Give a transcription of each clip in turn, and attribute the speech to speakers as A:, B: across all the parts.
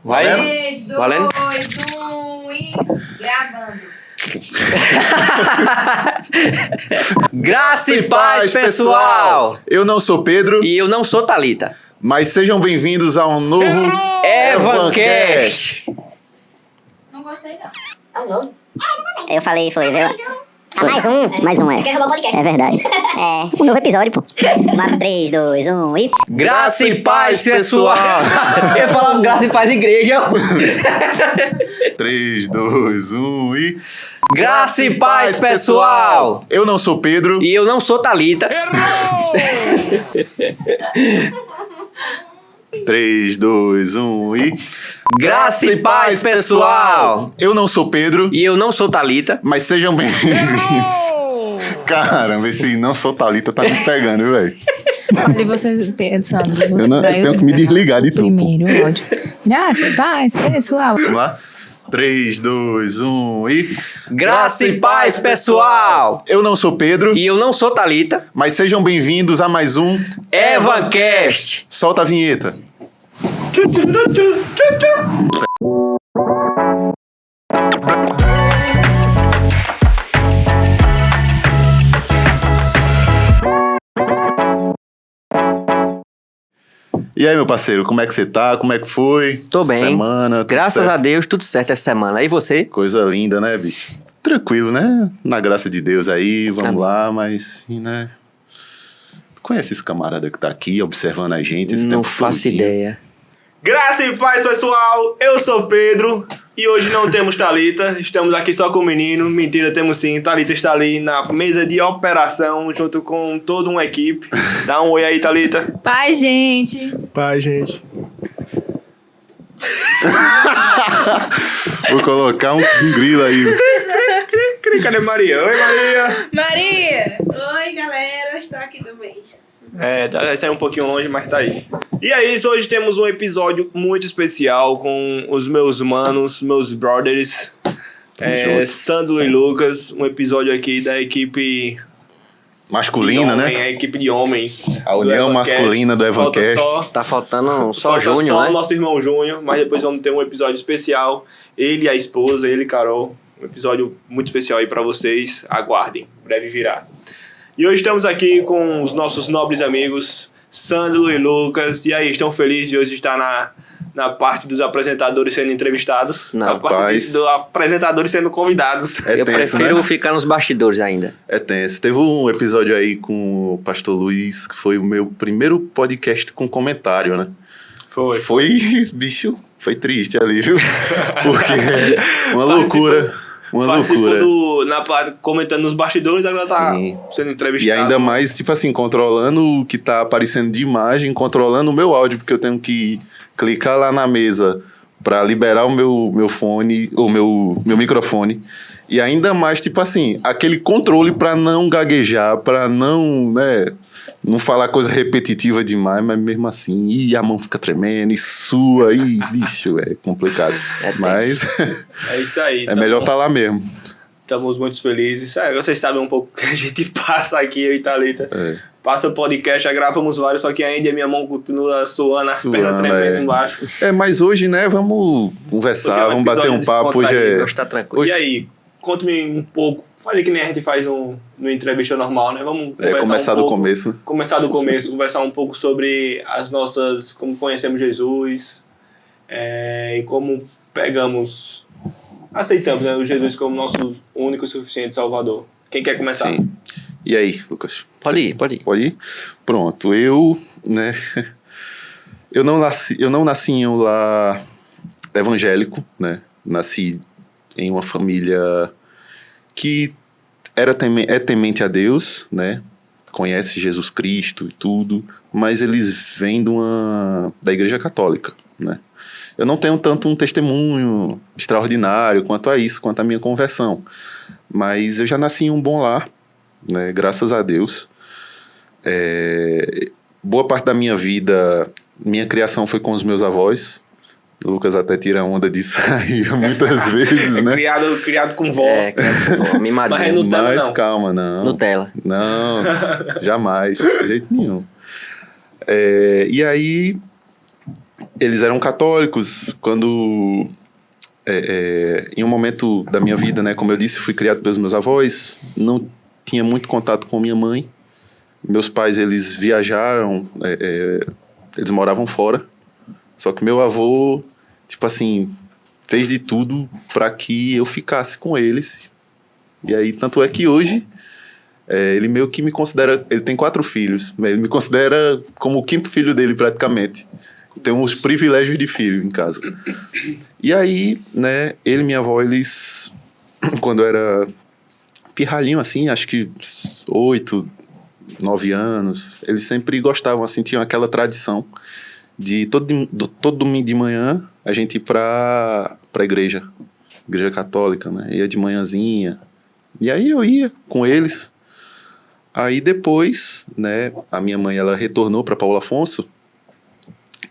A: Vai.
B: 3, 2,
A: Valendo?
B: 1 e gravando.
A: Graça e paz, pessoal!
C: Eu não sou Pedro,
A: E eu não sou Thalita.
C: mas sejam bem-vindos a um novo
A: Evancast!
B: Não gostei, não.
D: É um novo.
E: Eu falei, viu? Mais um, é.
D: Quer roubar o podcast?
E: É verdade. É, um novo episódio, pô. Lá, 3, 2, 1 e...
A: Graça e paz, pessoal! Eu falava graça e paz, igreja.
C: 3, 2, 1 e...
A: Graça e paz, pessoal!
C: Eu não sou Pedro,
A: E eu não sou Thalita.
C: 3, 2, 1 e...
A: Graça e paz, pessoal!
C: Eu não sou Pedro,
A: E eu não sou Thalita.
C: mas sejam bem-vindos. Caramba, esse não sou Thalita tá me pegando, viu, velho?
F: Olha você pensando.
C: Eu tenho que me desligar de tudo.
F: Primeiro áudio. Graça e paz, pessoal.
C: Vamos lá? 3, 2, 1 e...
A: Graça e paz, pessoal!
C: Eu não sou Pedro,
A: E eu não sou Thalita.
C: mas sejam bem-vindos a mais um...
A: Evancast!
C: Solta a vinheta. E aí, meu parceiro, como é que você tá? Como é que foi?
A: Tô bem.
C: Semana, tudo
A: Graças
C: certo?
A: a Deus, tudo certo essa semana. E você?
C: Coisa linda, né, bicho? Tranquilo, né? Na graça de Deus aí, vamos
A: Amém.
C: lá, mas, né? Tu conhece esse camarada que tá aqui observando a gente esse
A: Não
C: tempo
A: faço
C: todinho?
A: ideia.
G: Graça e paz, pessoal! Eu sou Pedro e hoje não temos Thalita. Estamos aqui só com o menino. Mentira, temos sim. Thalita está ali na mesa de operação junto com toda uma equipe. Dá um oi aí, Thalita.
F: Pai, gente.
G: Pai, gente.
C: Vou colocar um grilo aí.
G: Cadê Maria? Oi, Maria!
B: Maria! Oi, galera. Estou aqui também.
G: Vai sair um pouquinho longe, mas tá aí. E é isso, hoje temos um episódio muito especial com os meus manos, meus brothers, Sandro e Lucas. Um episódio aqui da equipe
C: Masculina,
G: de homem,
C: né?
G: a equipe de homens.
C: A união
G: do Evancast.
C: masculina do
G: Falta
C: Evancast.
A: Tá faltando só
G: Falta
A: Júnior,
G: só
A: né?
G: o nosso irmão Júnior, mas depois vamos ter um episódio especial. Ele e a esposa, ele e Carol. Um episódio muito especial aí pra vocês. Aguardem, breve virá. E hoje estamos aqui com os nossos nobres amigos, Sandro e Lucas. E aí, estão felizes de hoje estar na parte dos apresentadores sendo entrevistados?
A: Não,
G: na parte
C: rapaz.
G: dos apresentadores sendo convidados.
C: É
A: Eu
C: tenso,
A: prefiro
C: né?
A: ficar nos bastidores ainda.
C: É tenso. Teve um episódio aí com o Pastor Luiz, que foi o meu primeiro podcast com comentário, né?
G: Foi.
C: Bicho, foi triste ali, viu? Porque uma loucura. Uma loucura.
G: Na parte, comentando nos bastidores, agora tá
C: Sim.
G: sendo
C: E
G: entrevistado.
C: ainda mais, tipo assim, controlando o que tá aparecendo de imagem, controlando o meu áudio, porque eu tenho que clicar lá na mesa pra liberar o meu fone, o meu microfone. E ainda mais, tipo assim, aquele controle pra não gaguejar, pra não, né, não falar coisa repetitiva demais, mas mesmo assim, e a mão fica tremendo, e sua, e bicho, é complicado. Mas
G: É isso aí.
C: é melhor tá lá mesmo.
G: Estamos muito felizes. Vocês sabem um pouco que a gente passa aqui, eu e Thalita. Passa o podcast, já gravamos vários, só que ainda a minha mão continua suando, as pernas tremendo embaixo.
C: Mas hoje, né, vamos conversar,
G: Hoje é um
C: vamos bater um
G: episódio
C: papo. Hoje é...
A: Hoje tá tranquilo.
G: E aí, conte-me um pouco. Falei que nem a gente faz no entrevista normal, né? Vamos conversar
C: começar
G: um
C: do
G: pouco,
C: começo.
G: Começar do começo, conversar um pouco sobre as nossas... Como conhecemos Jesus e como aceitamos, né, o Jesus como nosso único e suficiente Salvador. Quem quer começar?
C: Sim. E aí, Lucas?
A: Pode ir.
C: Pode ir? Pronto, né? Eu não nasci em um lar evangélico, né? Nasci em uma família que é temente a Deus, né? Conhece Jesus Cristo e tudo, mas eles vêm da Igreja Católica, né? Eu não tenho tanto um testemunho extraordinário quanto a isso, quanto a minha conversão. Mas eu já nasci em um bom lar, né? Graças a Deus. Boa parte da minha vida, minha criação foi com os meus avós. O Lucas até tira onda disso aí muitas vezes, né?
G: Criado com vó.
A: Mimadinho.
G: Mas é Nutella,
C: Mas
G: não.
C: calma, não.
A: Nutella.
C: Não, jamais, de jeito nenhum. E aí, eles eram católicos. Quando... em um momento da minha vida, né, como eu disse, fui criado pelos meus avós, não tinha muito contato com minha mãe. Meus pais, eles viajaram, eles moravam fora. Só que meu avô, tipo assim, fez de tudo para que eu ficasse com eles. E aí, tanto é que hoje, ele meio que me considera... Ele tem 4 filhos, mas ele me considera como o 5º filho dele, praticamente. Tem uns privilégios de filho em casa. E aí, né, ele e minha avó, eles... Quando eu era pirralhinho, assim, acho que 8, 9 anos, eles sempre gostavam, assim, tinham aquela tradição de todo domingo de manhã a gente ir pra igreja católica, né? Ia de manhãzinha. E aí eu ia com eles. Aí depois, né, a minha mãe, ela retornou pra Paulo Afonso.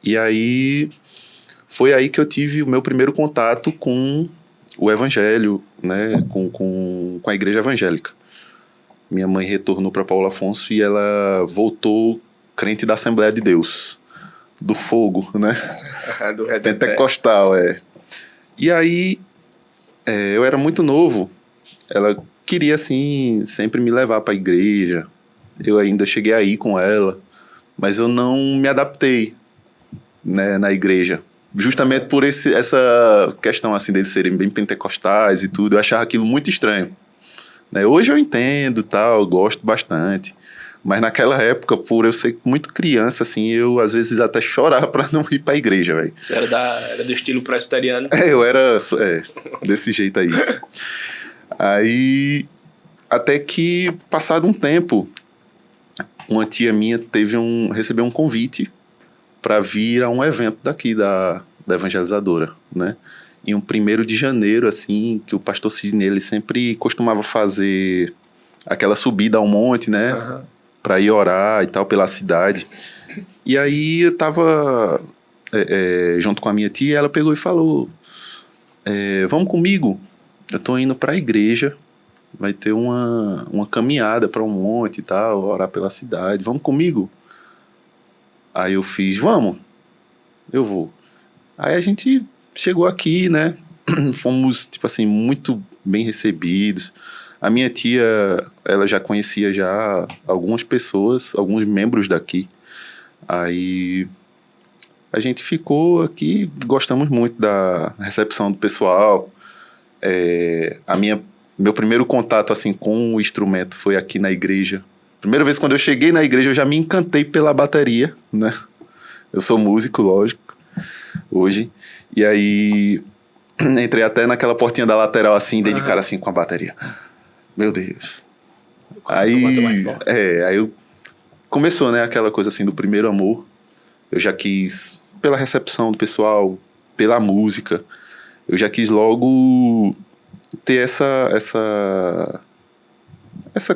C: E aí foi aí que eu tive o meu primeiro contato com o evangelho, né, com a igreja evangélica. Minha mãe retornou para Paulo Afonso e ela voltou crente da Assembleia de Deus, do fogo, né?
G: Do
C: Pentecostal, E aí, eu era muito novo, ela queria, assim, sempre me levar para a igreja. Eu ainda cheguei aí com ela, mas eu não me adaptei, né, na igreja. Justamente por essa questão, assim, deles serem bem pentecostais e tudo, eu achava aquilo muito estranho. Né? Hoje eu entendo, tal, eu gosto bastante. Mas naquela época, por eu ser muito criança, assim, eu às vezes até chorava pra não ir pra igreja, velho.
G: Você era do estilo presbiteriano?
C: Eu era desse jeito aí. Aí, até que, passado um tempo, uma tia minha recebeu um convite para vir a um evento daqui da evangelizadora, né? Em um 1º de janeiro, assim, que o pastor Sidney, ele sempre costumava fazer aquela subida ao monte, né?
G: Uhum.
C: Pra ir orar e tal, pela cidade. E aí eu tava junto com a minha tia, ela pegou e falou, vamos comigo, eu tô indo pra igreja, vai ter uma caminhada pra um monte e tal, orar pela cidade, vamos comigo? Aí eu fiz, vamos, eu vou. Aí a gente chegou aqui, né, fomos, tipo assim, muito bem recebidos. A minha tia, ela já conhecia já algumas pessoas, alguns membros daqui. Aí a gente ficou aqui, gostamos muito da recepção do pessoal. Meu primeiro contato, assim, com o instrumento foi aqui na igreja. Primeira vez quando eu cheguei na igreja, eu já me encantei pela bateria, né? Eu sou músico, lógico, hoje. E aí, entrei até naquela portinha da lateral, assim, dei de cara, assim, com a bateria. Meu Deus. Aí começou, né, aquela coisa, assim, do primeiro amor. Eu já quis, pela recepção do pessoal, pela música, eu já quis logo ter essa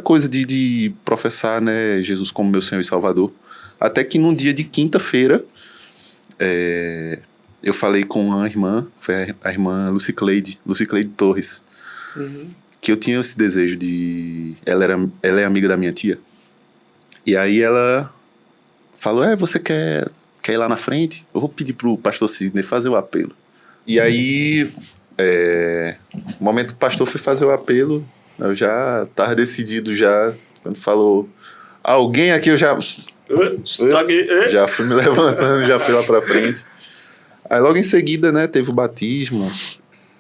C: coisa de professar, né, Jesus como meu Senhor e Salvador. Até que num dia de quinta-feira, eu falei com uma irmã, foi a irmã Lucicleide Torres, que eu tinha esse desejo de... Ela é amiga da minha tia. E aí ela falou, você quer ir lá na frente? Eu vou pedir pro pastor Sidney fazer o apelo. E aí, no momento que o pastor foi fazer o apelo, eu já tava decidido já, quando falou, alguém aqui, eu já... Já fui me levantando, já fui lá pra frente. Aí logo em seguida, né, teve o batismo,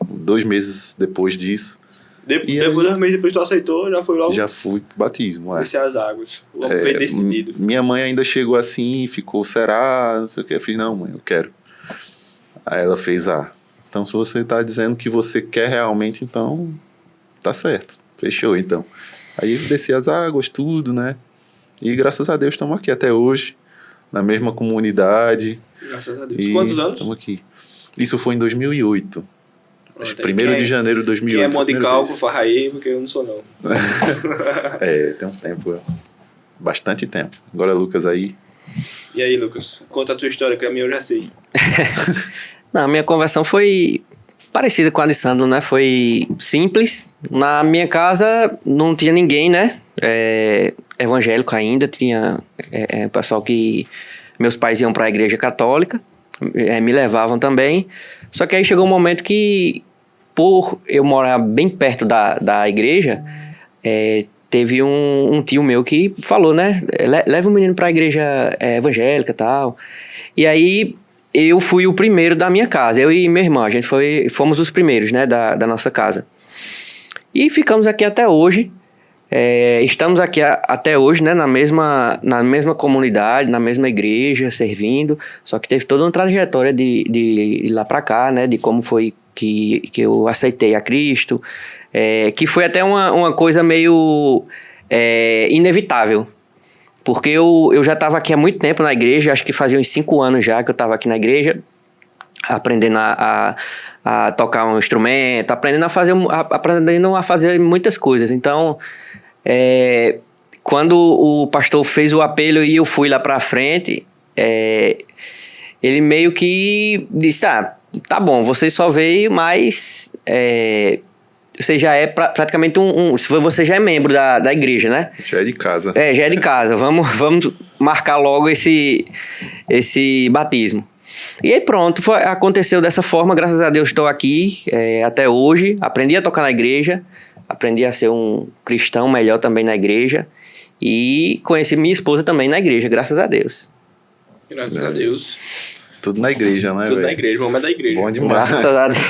C: 2 meses depois disso.
G: Depois 2 meses depois que tu aceitou, já foi logo? Já
C: fui pro batismo,
G: descer as águas. Logo foi decidido.
C: Minha mãe ainda chegou assim, ficou, será? Não sei o que. Eu fiz, não, mãe, eu quero. Aí ela fez, então se você tá dizendo que você quer realmente, então tá certo. Fechou, então. Aí desci as águas, tudo, né? E graças a Deus estamos aqui até hoje, na mesma comunidade.
G: Graças a Deus. Quantos anos?
C: Estamos aqui. Isso foi em 2008. 1º de janeiro de 2008.
G: Quem é mão de cálculo, farra aí, porque eu não sou não.
C: Tem um tempo, bastante tempo. Agora, Lucas, aí...
G: E aí, Lucas? Conta a tua história, que a minha eu já sei.
A: Não, a minha conversão foi parecida com a de Sandro, né? Foi simples. Na minha casa não tinha ninguém, né? Evangélico ainda. Tinha pessoal que... Meus pais iam para a igreja católica. me levavam também. Só que aí chegou um momento que, por eu morar bem perto da igreja, teve um tio meu que falou, né? Leva o menino pra igreja evangélica e tal. E aí eu fui o primeiro da minha casa. Eu e meu irmão, a gente fomos os primeiros, né? Da nossa casa. E ficamos aqui até hoje. Estamos aqui até hoje, né? Na mesma comunidade, na mesma igreja, servindo. Só que teve toda uma trajetória de ir lá pra cá, né? De como foi que eu aceitei a Cristo. Que foi até uma coisa meio inevitável. Porque eu já estava aqui há muito tempo na igreja, acho que fazia uns 5 anos já que eu estava aqui na igreja, aprendendo a tocar um instrumento, aprendendo a fazer muitas coisas. Então, quando o pastor fez o apelo e eu fui lá pra frente, ele meio que disse, tá bom, você só veio, mas você já é praticamente você já é membro da igreja, né?
C: Já é de casa.
A: Já é de casa. Vamos marcar logo esse batismo. E aí pronto, aconteceu dessa forma. Graças a Deus estou aqui até hoje. Aprendi a tocar na igreja. Aprendi a ser um cristão melhor também na igreja. E conheci minha esposa também na igreja, graças a Deus.
G: Graças a Deus.
C: Tudo na igreja, né,
G: Tudo
C: véio?
G: na igreja, vamos da igreja.
C: Bom demais.
A: Graças a Deus.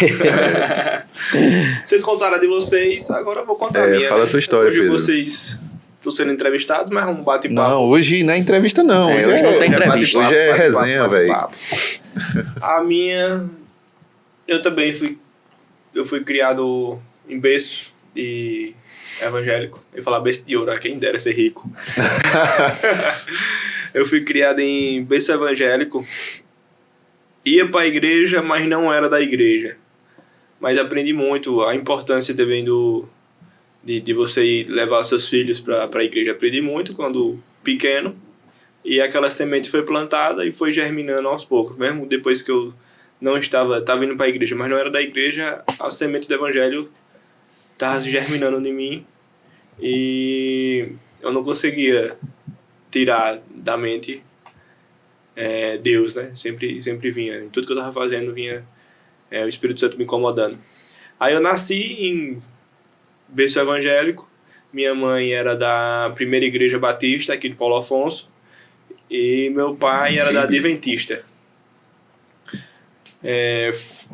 G: Vocês contaram a de vocês, agora eu vou contar a minha.
C: Fala a tua história,
G: hoje
C: Pedro.
G: Vocês estão sendo entrevistados, mas um bate-papo.
C: Não, hoje não é entrevista, não.
A: Hoje não tem entrevista.
C: Hoje é resenha, velho.
G: A minha... Eu também fui criado em berço e evangélico. Eu ia falar berço de ouro, quem dera ser rico. Eu fui criado em berço evangélico. Ia pra igreja, mas não era da igreja. Mas aprendi muito a importância também de você levar seus filhos para a igreja. Aprendi muito quando pequeno. E aquela semente foi plantada e foi germinando aos poucos. Mesmo depois que eu não estava indo para a igreja, mas não era da igreja, a semente do evangelho estava germinando em mim. E eu não conseguia tirar da mente Deus, né? Sempre vinha. Em tudo que eu estava fazendo vinha o Espírito Santo me incomodando. Aí eu nasci em berço evangélico. Minha mãe era da primeira igreja batista aqui de Paulo Afonso. E meu pai era da adventista.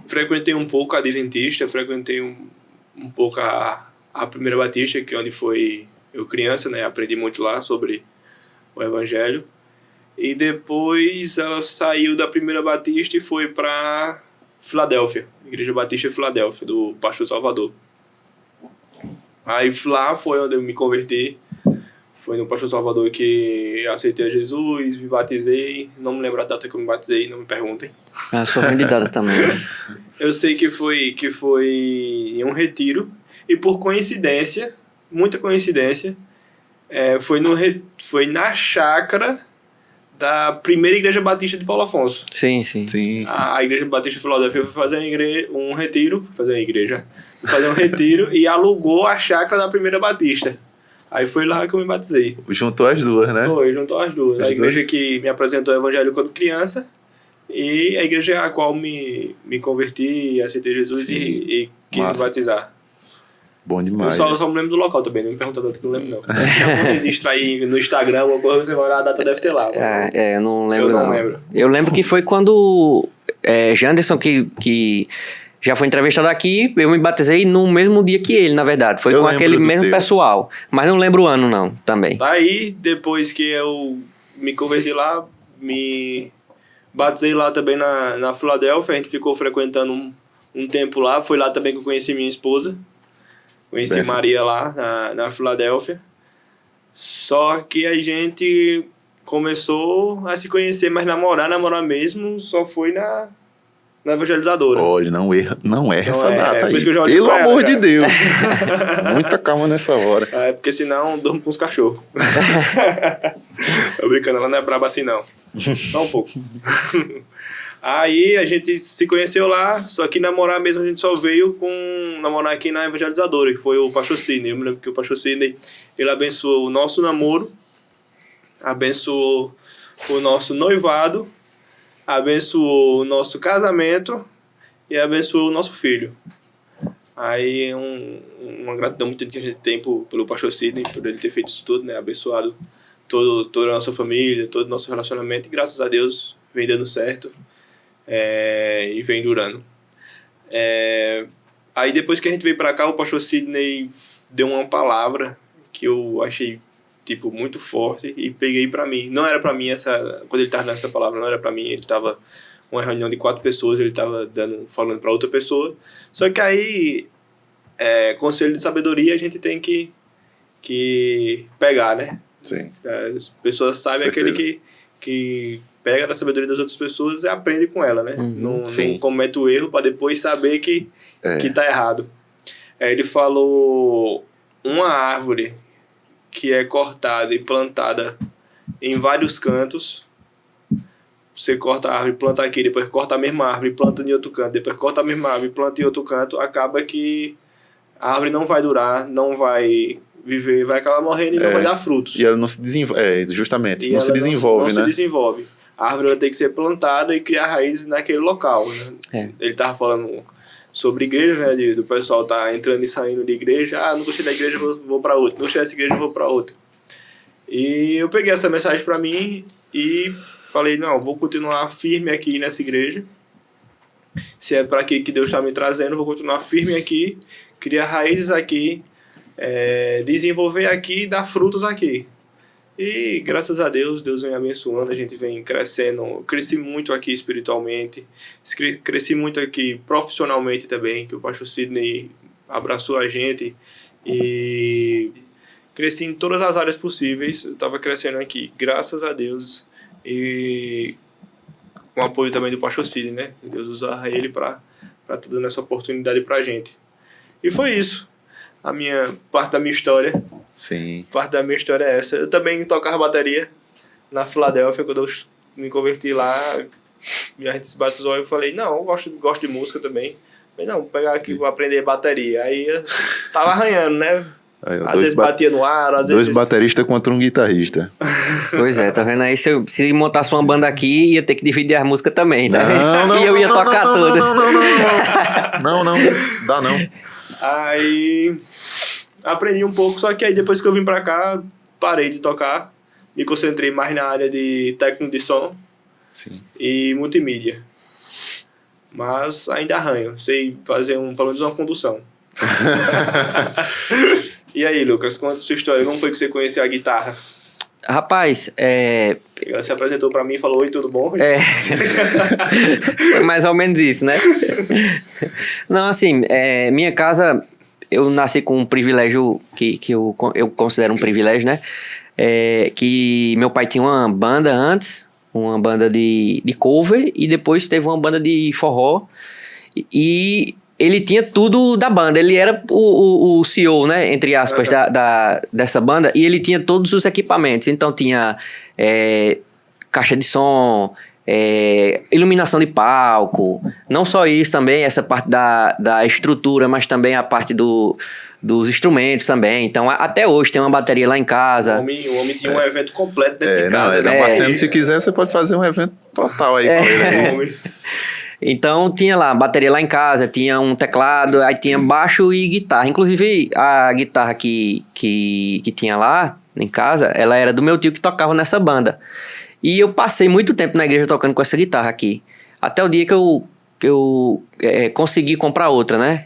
G: Frequentei um pouco a adventista, frequentei um pouco a primeira batista, que é onde foi eu criança, né? Aprendi muito lá sobre o evangelho. E depois ela saiu da primeira batista e foi para Filadélfia, Igreja Batista de Filadélfia, do pastor Salvador. Aí lá foi onde eu me converti. Foi no pastor Salvador que aceitei a Jesus, me batizei. Não me lembro a data que eu me batizei, não me perguntem.
A: Sou ruim de data também.
G: Eu sei que foi em um retiro. E por coincidência, muita coincidência, foi na chácara da primeira igreja batista de Paulo Afonso.
A: Sim.
G: A igreja batista de Filadélfia foi fazer um retiro, fazer um retiro e alugou a chácara da primeira batista. Aí foi lá que eu me batizei.
C: Juntou as duas, né?
G: Juntou as duas. A igreja que me apresentou o evangelho quando criança e a igreja a qual me converti, aceitei Jesus e quis me batizar.
C: Bom demais.
G: Eu só me lembro do local também, não me pergunta a data que eu não lembro, não. Quando existe aí no Instagram, alguma coisa, você vai olhar, a data deve ter lá.
A: Eu não lembro,
G: eu não lembro.
A: Eu lembro que foi quando Janderson, que já foi entrevistado aqui, eu me batizei no mesmo dia que ele, na verdade. Foi com aquele mesmo pessoal. Mas não lembro o ano, não, também.
G: Daí, depois que eu me converti lá, me batizei lá também na Filadélfia. A gente ficou frequentando um tempo lá. Foi lá também que eu conheci minha esposa. Conheci Maria lá na Filadélfia. Só que a gente começou a se conhecer, mas namorar mesmo só foi na evangelizadora.
C: Olha, não erra essa data aí.
G: Pelo
C: amor de Deus. Muita calma nessa hora.
G: Porque senão durmo com os cachorros. Tô brincando, ela não é braba assim não. Só um pouco. Aí a gente se conheceu lá, só que namorar mesmo a gente só veio namorar aqui na evangelizadora, que foi o pastor Sidney. Eu me lembro que o pastor Sidney, ele abençoou o nosso namoro, abençoou o nosso noivado abençoou o nosso casamento e abençoou o nosso filho. Aí uma gratidão muito grande que a gente tem pelo pastor Sidney, por ele ter feito isso tudo, né? Abençoado toda a nossa família, todo o nosso relacionamento, e graças a Deus vem dando certo e vem durando. Aí depois que a gente veio pra cá, o pastor Sidney deu uma palavra que eu achei tipo muito forte e peguei pra mim. Não era pra mim quando ele tava dando essa palavra, não era pra mim, ele tava uma reunião de 4 pessoas, ele tava falando pra outra pessoa. Só que aí conselho de sabedoria a gente tem que pegar, né?
C: Sim.
G: As pessoas sabem aquele que pega da sabedoria das outras pessoas e aprende com ela, né? Não comete o erro para depois saber que tá errado. Ele falou: uma árvore que é cortada e plantada em vários cantos, você corta a árvore, planta aqui, depois corta a mesma árvore, planta em outro canto, depois corta a mesma árvore, planta em outro canto, acaba que a árvore não vai durar, não vai viver, vai acabar morrendo e não vai dar frutos.
C: E ela não se desenvolve, justamente,
G: E
C: não se desenvolve,
G: não
C: né?
G: se desenvolve. A árvore vai ter que ser plantada e criar raízes naquele local, né? Ele tava falando sobre igreja, né? Do pessoal tá entrando e saindo de igreja. Não gostei da igreja, vou pra outra. Não gostei dessa igreja, vou pra outra. E eu peguei essa mensagem pra mim e falei: não, vou continuar firme aqui nessa igreja. Se é para aqui que Deus está me trazendo, vou continuar firme aqui, criar raízes aqui, desenvolver aqui e dar frutos aqui. E graças a Deus, Deus vem abençoando, a gente vem crescendo. Eu cresci muito aqui espiritualmente, cresci muito aqui profissionalmente também, que o pastor Sidney abraçou a gente. E cresci em todas as áreas possíveis, eu estava crescendo aqui, graças a Deus. E com o apoio também do pastor Sidney, né? Deus usa ele para estar dando essa oportunidade pra gente. E foi isso. Parte da minha história.
C: Sim.
G: Parte da minha história é essa. Eu também tocava bateria na Filadélfia, quando eu me converti lá, e a gente se batizou, eu falei: não, eu gosto de música também. Falei: não, vou pegar aqui, vou aprender bateria. Aí eu tava arranhando, né? Às vezes batia no ar, às vezes...
C: 2 bateristas contra um guitarrista.
A: Pois é, tá vendo aí? Se montasse uma banda aqui, ia ter que dividir as músicas também, tá?
C: Não,
A: e eu ia tocar todas.
C: Não, dá não.
G: Aí aprendi um pouco, só que aí depois que eu vim pra cá, parei de tocar, me concentrei mais na área de técnico de som.
C: Sim.
G: E multimídia. Mas ainda arranho, sei fazer pelo menos uma condução. E aí, Lucas, conta a sua história. Como foi que você conheceu a guitarra?
A: Rapaz,
G: Ela se apresentou pra mim e falou: oi, tudo bom?
A: Foi mais ou menos isso, né? Não, assim, minha casa, eu nasci com um privilégio que eu considero um privilégio, né? Que meu pai tinha uma banda antes, uma banda de cover, e depois teve uma banda de forró. E ele tinha tudo da banda, ele era o CEO, né, entre aspas, dessa banda, e ele tinha todos os equipamentos. Então tinha caixa de som, iluminação de palco, não só isso também, essa parte da estrutura, mas também a parte dos instrumentos também. Então até hoje tem uma bateria lá em casa.
G: O homem tinha um evento completo dentro de casa.
C: Marcelo, se quiser, você pode fazer um evento total aí com ele.
A: Então tinha lá bateria lá em casa, tinha um teclado, aí tinha baixo e guitarra. Inclusive a guitarra que tinha lá em casa, ela era do meu tio que tocava nessa banda. E eu passei muito tempo na igreja tocando com essa guitarra aqui. Até o dia que eu consegui comprar outra, né?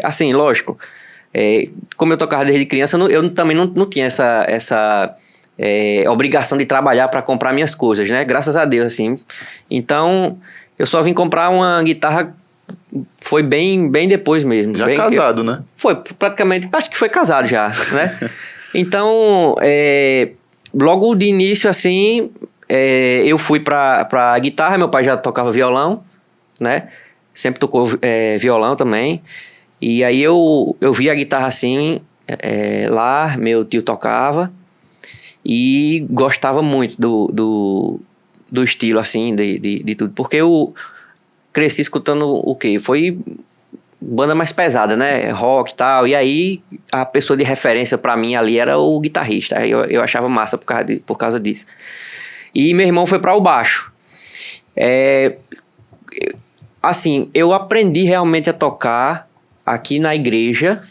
A: Assim, lógico. Como eu tocava desde criança, eu também não tinha essa obrigação de trabalhar para comprar minhas coisas, né? Graças a Deus, assim. Então eu só vim comprar uma guitarra, foi bem depois mesmo.
C: Já casado, né?
A: Foi, praticamente, acho que foi casado já, né? Então, logo de início, assim, eu fui pra guitarra, meu pai já tocava violão, né? Sempre tocou violão também. E aí eu vi a guitarra assim, lá, meu tio tocava, e gostava muito do estilo, assim, de tudo. Porque eu cresci escutando o quê? Foi banda mais pesada, né? Rock e tal. E aí, a pessoa de referência pra mim ali era o guitarrista. Eu achava massa por causa disso. E meu irmão foi para o baixo. Assim, eu aprendi realmente a tocar aqui na igreja.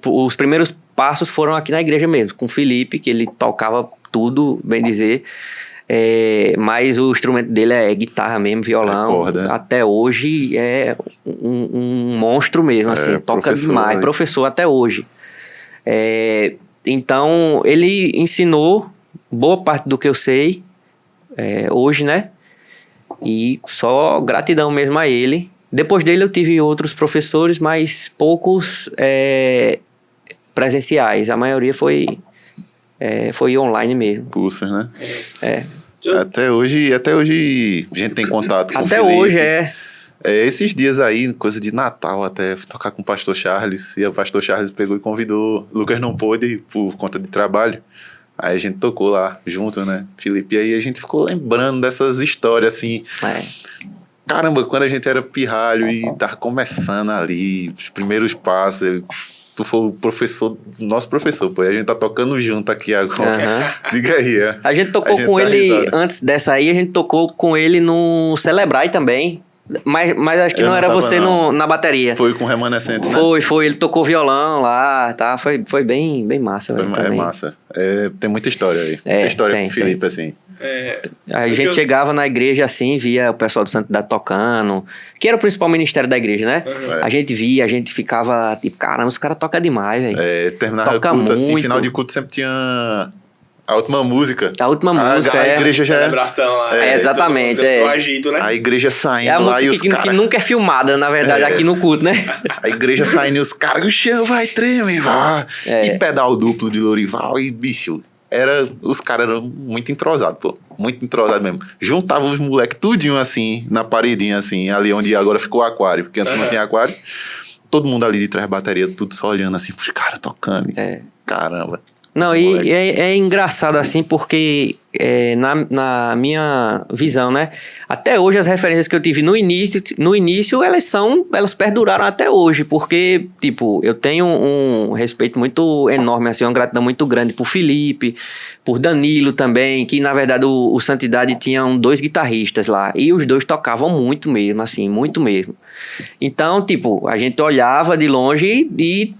A: Os primeiros passos foram aqui na igreja mesmo, com o Felipe, que ele tocava tudo, bem dizer. Mas o instrumento dele é guitarra mesmo, violão.
C: Corda.
A: Até hoje é um monstro mesmo, assim, toca demais.
C: Ali.
A: Professor até hoje. Então, ele ensinou boa parte do que eu sei hoje, né? E só gratidão mesmo a ele. Depois dele eu tive outros professores, mas poucos presenciais. A maioria foi online mesmo.
C: Pulsar, né?
A: É.
C: Até hoje a gente tem contato com o
A: Até
C: Felipe.
A: hoje
C: Esses dias aí, coisa de Natal até, fui tocar com o pastor Charles, e o pastor Charles pegou e convidou. Lucas não pôde por conta de trabalho. Aí a gente tocou lá junto, né, Felipe? E aí a gente ficou lembrando dessas histórias, assim. Caramba, quando a gente era pirralho e tava começando ali, os primeiros passos, tu foi o professor, nosso professor, pô, e a gente tá tocando junto aqui agora. Diga aí,
A: A gente tocou com ele, antes dessa aí, a gente tocou com ele no Celebrai também. Mas acho que não era você na bateria.
C: Foi com Remanescentes, né?
A: Foi. Ele tocou violão lá, tá? Foi bem massa.
C: É massa. Tem muita história aí. Muita história com o Felipe, assim.
A: A gente chegava na igreja assim, via o pessoal do Santidade tocando, que era o principal ministério da igreja, né? A gente via, a gente ficava tipo, caramba, os caras tocam demais, velho.
C: Terminava o culto assim, final de culto sempre tinha a última música.
A: A última música,
C: a igreja já
G: celebração lá.
A: Exatamente,
G: do agito, né?
C: A igreja saindo
A: a
C: lá e os
A: música que nunca é filmada, na verdade, aqui no culto, né?
C: A igreja saindo e os caras, o chão vai tremer, e pedal duplo de Lorival, e bicho, os caras eram muito entrosados, pô. Muito entrosados mesmo. Juntavam os moleques tudinho assim, na paredinha assim, ali onde agora ficou o aquário, porque antes não tinha aquário. Todo mundo ali de trás da bateria, tudo só olhando assim, os caras tocando. Caramba.
A: Não, e é engraçado assim, porque na minha visão, né? Até hoje as referências que eu tive no início elas perduraram até hoje, porque, tipo, eu tenho um respeito muito enorme, assim, uma gratidão muito grande por Felipe, por Danilo também, que na verdade o Santidade tinham 2 guitarristas lá, e os 2 tocavam muito mesmo, assim, muito mesmo. Então, tipo, a gente olhava de longe e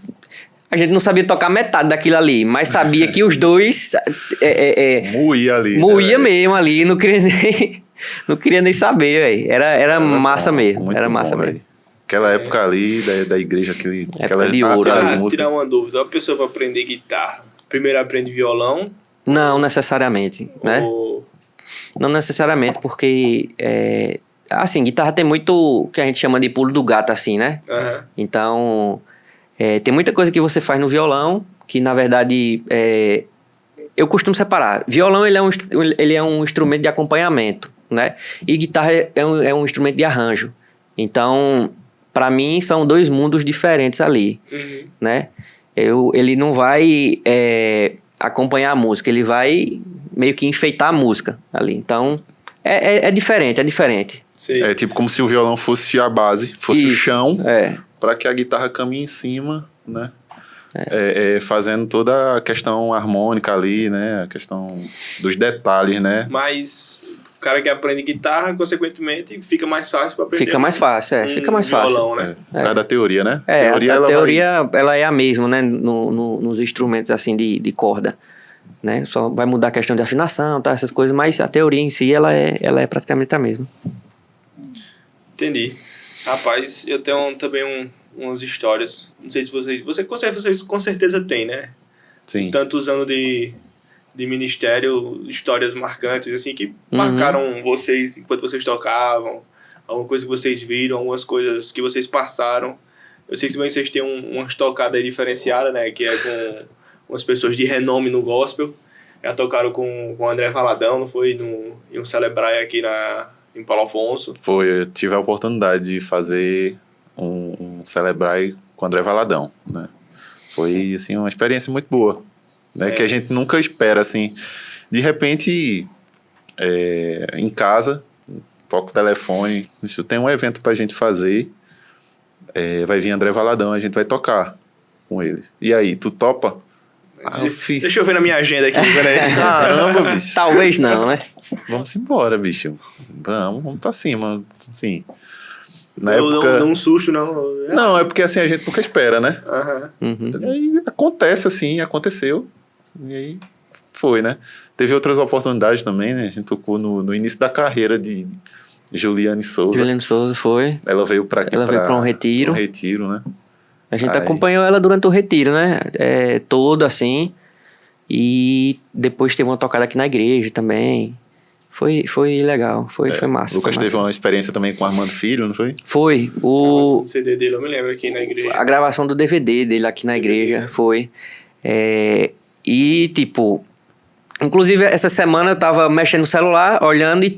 A: a gente não sabia tocar metade daquilo ali, mas sabia que os 2...
C: Moía ali.
A: Moía mesmo ali, não queria nem saber, velho. Era massa bom, mesmo, era massa mesmo.
C: Aquela época ali da igreja, aquela
A: de ouro.
G: Tirar uma dúvida, uma pessoa para aprender guitarra, primeiro aprende violão?
A: Não necessariamente, né? Não necessariamente, porque... assim, guitarra tem muito o que a gente chama de pulo do gato, assim, né? Então... tem muita coisa que você faz no violão que, na verdade, eu costumo separar. Violão, ele é um instrumento de acompanhamento, né? E guitarra é um instrumento de arranjo. Então, para mim, são 2 mundos diferentes ali, né? Ele não vai acompanhar a música, ele vai meio que enfeitar a música ali. Então, é diferente.
G: Sim.
C: É tipo como se o violão fosse a base, fosse o chão, para que a guitarra caminhe em cima, né? Fazendo toda a questão harmônica ali, né? A questão dos detalhes, né?
G: Mas o cara que aprende guitarra, consequentemente, fica mais fácil para aprender.
A: Fica mais fácil, fica mais fácil.
G: Violão, né?
C: Por causa da teoria, né?
A: A teoria ela é a mesma, né? Nos instrumentos assim de corda. Né? Só vai mudar a questão de afinação, tá? Essas coisas, mas a teoria em si ela é praticamente a mesma.
G: Entendi. Rapaz, eu tenho também umas histórias. Não sei se vocês com certeza têm, né?
C: Sim.
G: Tantos anos de ministério, histórias marcantes, assim, que marcaram vocês enquanto vocês tocavam, alguma coisa que vocês viram, algumas coisas que vocês passaram. Eu sei que também vocês têm umas tocadas diferenciadas, né? Que é com umas pessoas de renome no gospel. Já tocaram com o André Valadão, não foi? Em um Celebrai aqui em Paulo Afonso.
C: Foi, eu tive a oportunidade de fazer um Celebrai com o André Valadão, né? Foi, assim, uma experiência muito boa, né? Que a gente nunca espera, assim. De repente, em casa, toco o telefone, se tem um evento pra gente fazer, vai vir André Valadão, a gente vai tocar com eles. E aí, tu topa? Eu fiz.
G: Deixa eu ver na minha agenda aqui, peraí.
C: Caramba, bicho.
A: Talvez não, né?
C: Vamos embora, bicho. Vamos pra cima. Sim. Na
G: Eu
C: época...
G: não um susto, não.
C: Não, é porque assim a gente nunca espera, né?
G: Aham.
A: Uhum.
C: E aí acontece assim, aconteceu. E aí foi, né? Teve outras oportunidades também, né? A gente tocou no início da carreira de Juliane Souza.
A: Juliano Souza foi.
C: Ela veio pra aqui.
A: Ela veio pra um retiro.
C: Um retiro, né?
A: A gente
C: Aí.
A: acompanhou ela durante o retiro, né? Todo assim. E depois teve uma tocada aqui na igreja também. Foi legal, foi massa.
C: Lucas
A: foi massa.
C: teve uma experiência também com Armando Filho, não foi?
A: Foi.
G: O CD dele, eu me lembro aqui na igreja.
A: A gravação do DVD dele aqui na igreja foi. E tipo. Inclusive, essa semana eu tava mexendo no celular, olhando, e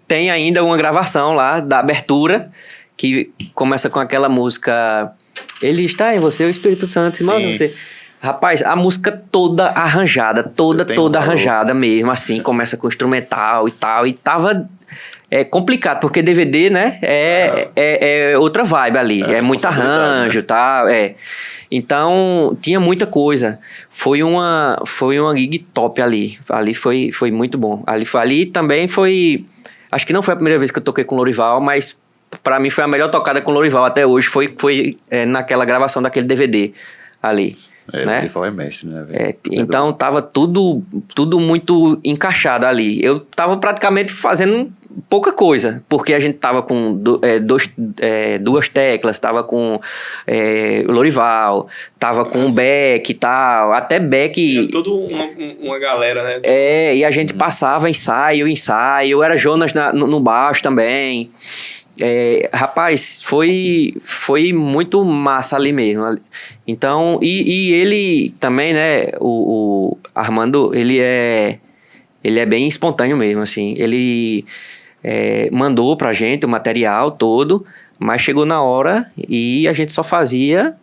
A: tem ainda uma gravação lá da abertura, que começa com aquela música Ele está em você, o Espírito Santo se move em você. Rapaz, a música toda arranjada, toda arranjada mesmo, assim, começa com instrumental e tal, e tava complicado, porque DVD, né, é outra vibe ali, é muito arranjo, tá, Então, tinha muita coisa. Foi uma gig top ali foi muito bom. Ali também foi, acho que não foi a primeira vez que eu toquei com Lorival, mas pra mim foi a melhor tocada com Lorival até hoje, foi naquela gravação daquele DVD ali. Né?
C: O Lorival é mestre, né, velho?
A: Então tava tudo muito encaixado ali. Eu tava praticamente fazendo pouca coisa, porque a gente tava com duas teclas, tava com o Lorival, tava com o Beck e tal, até Beck...
G: Toda uma galera, né?
A: E a gente passava ensaio, era Jonas no baixo também. Rapaz, foi muito massa ali mesmo. Então, e ele também, né, o Armando, ele é bem espontâneo mesmo, assim. Ele mandou pra gente o material todo, mas chegou na hora e a gente só fazia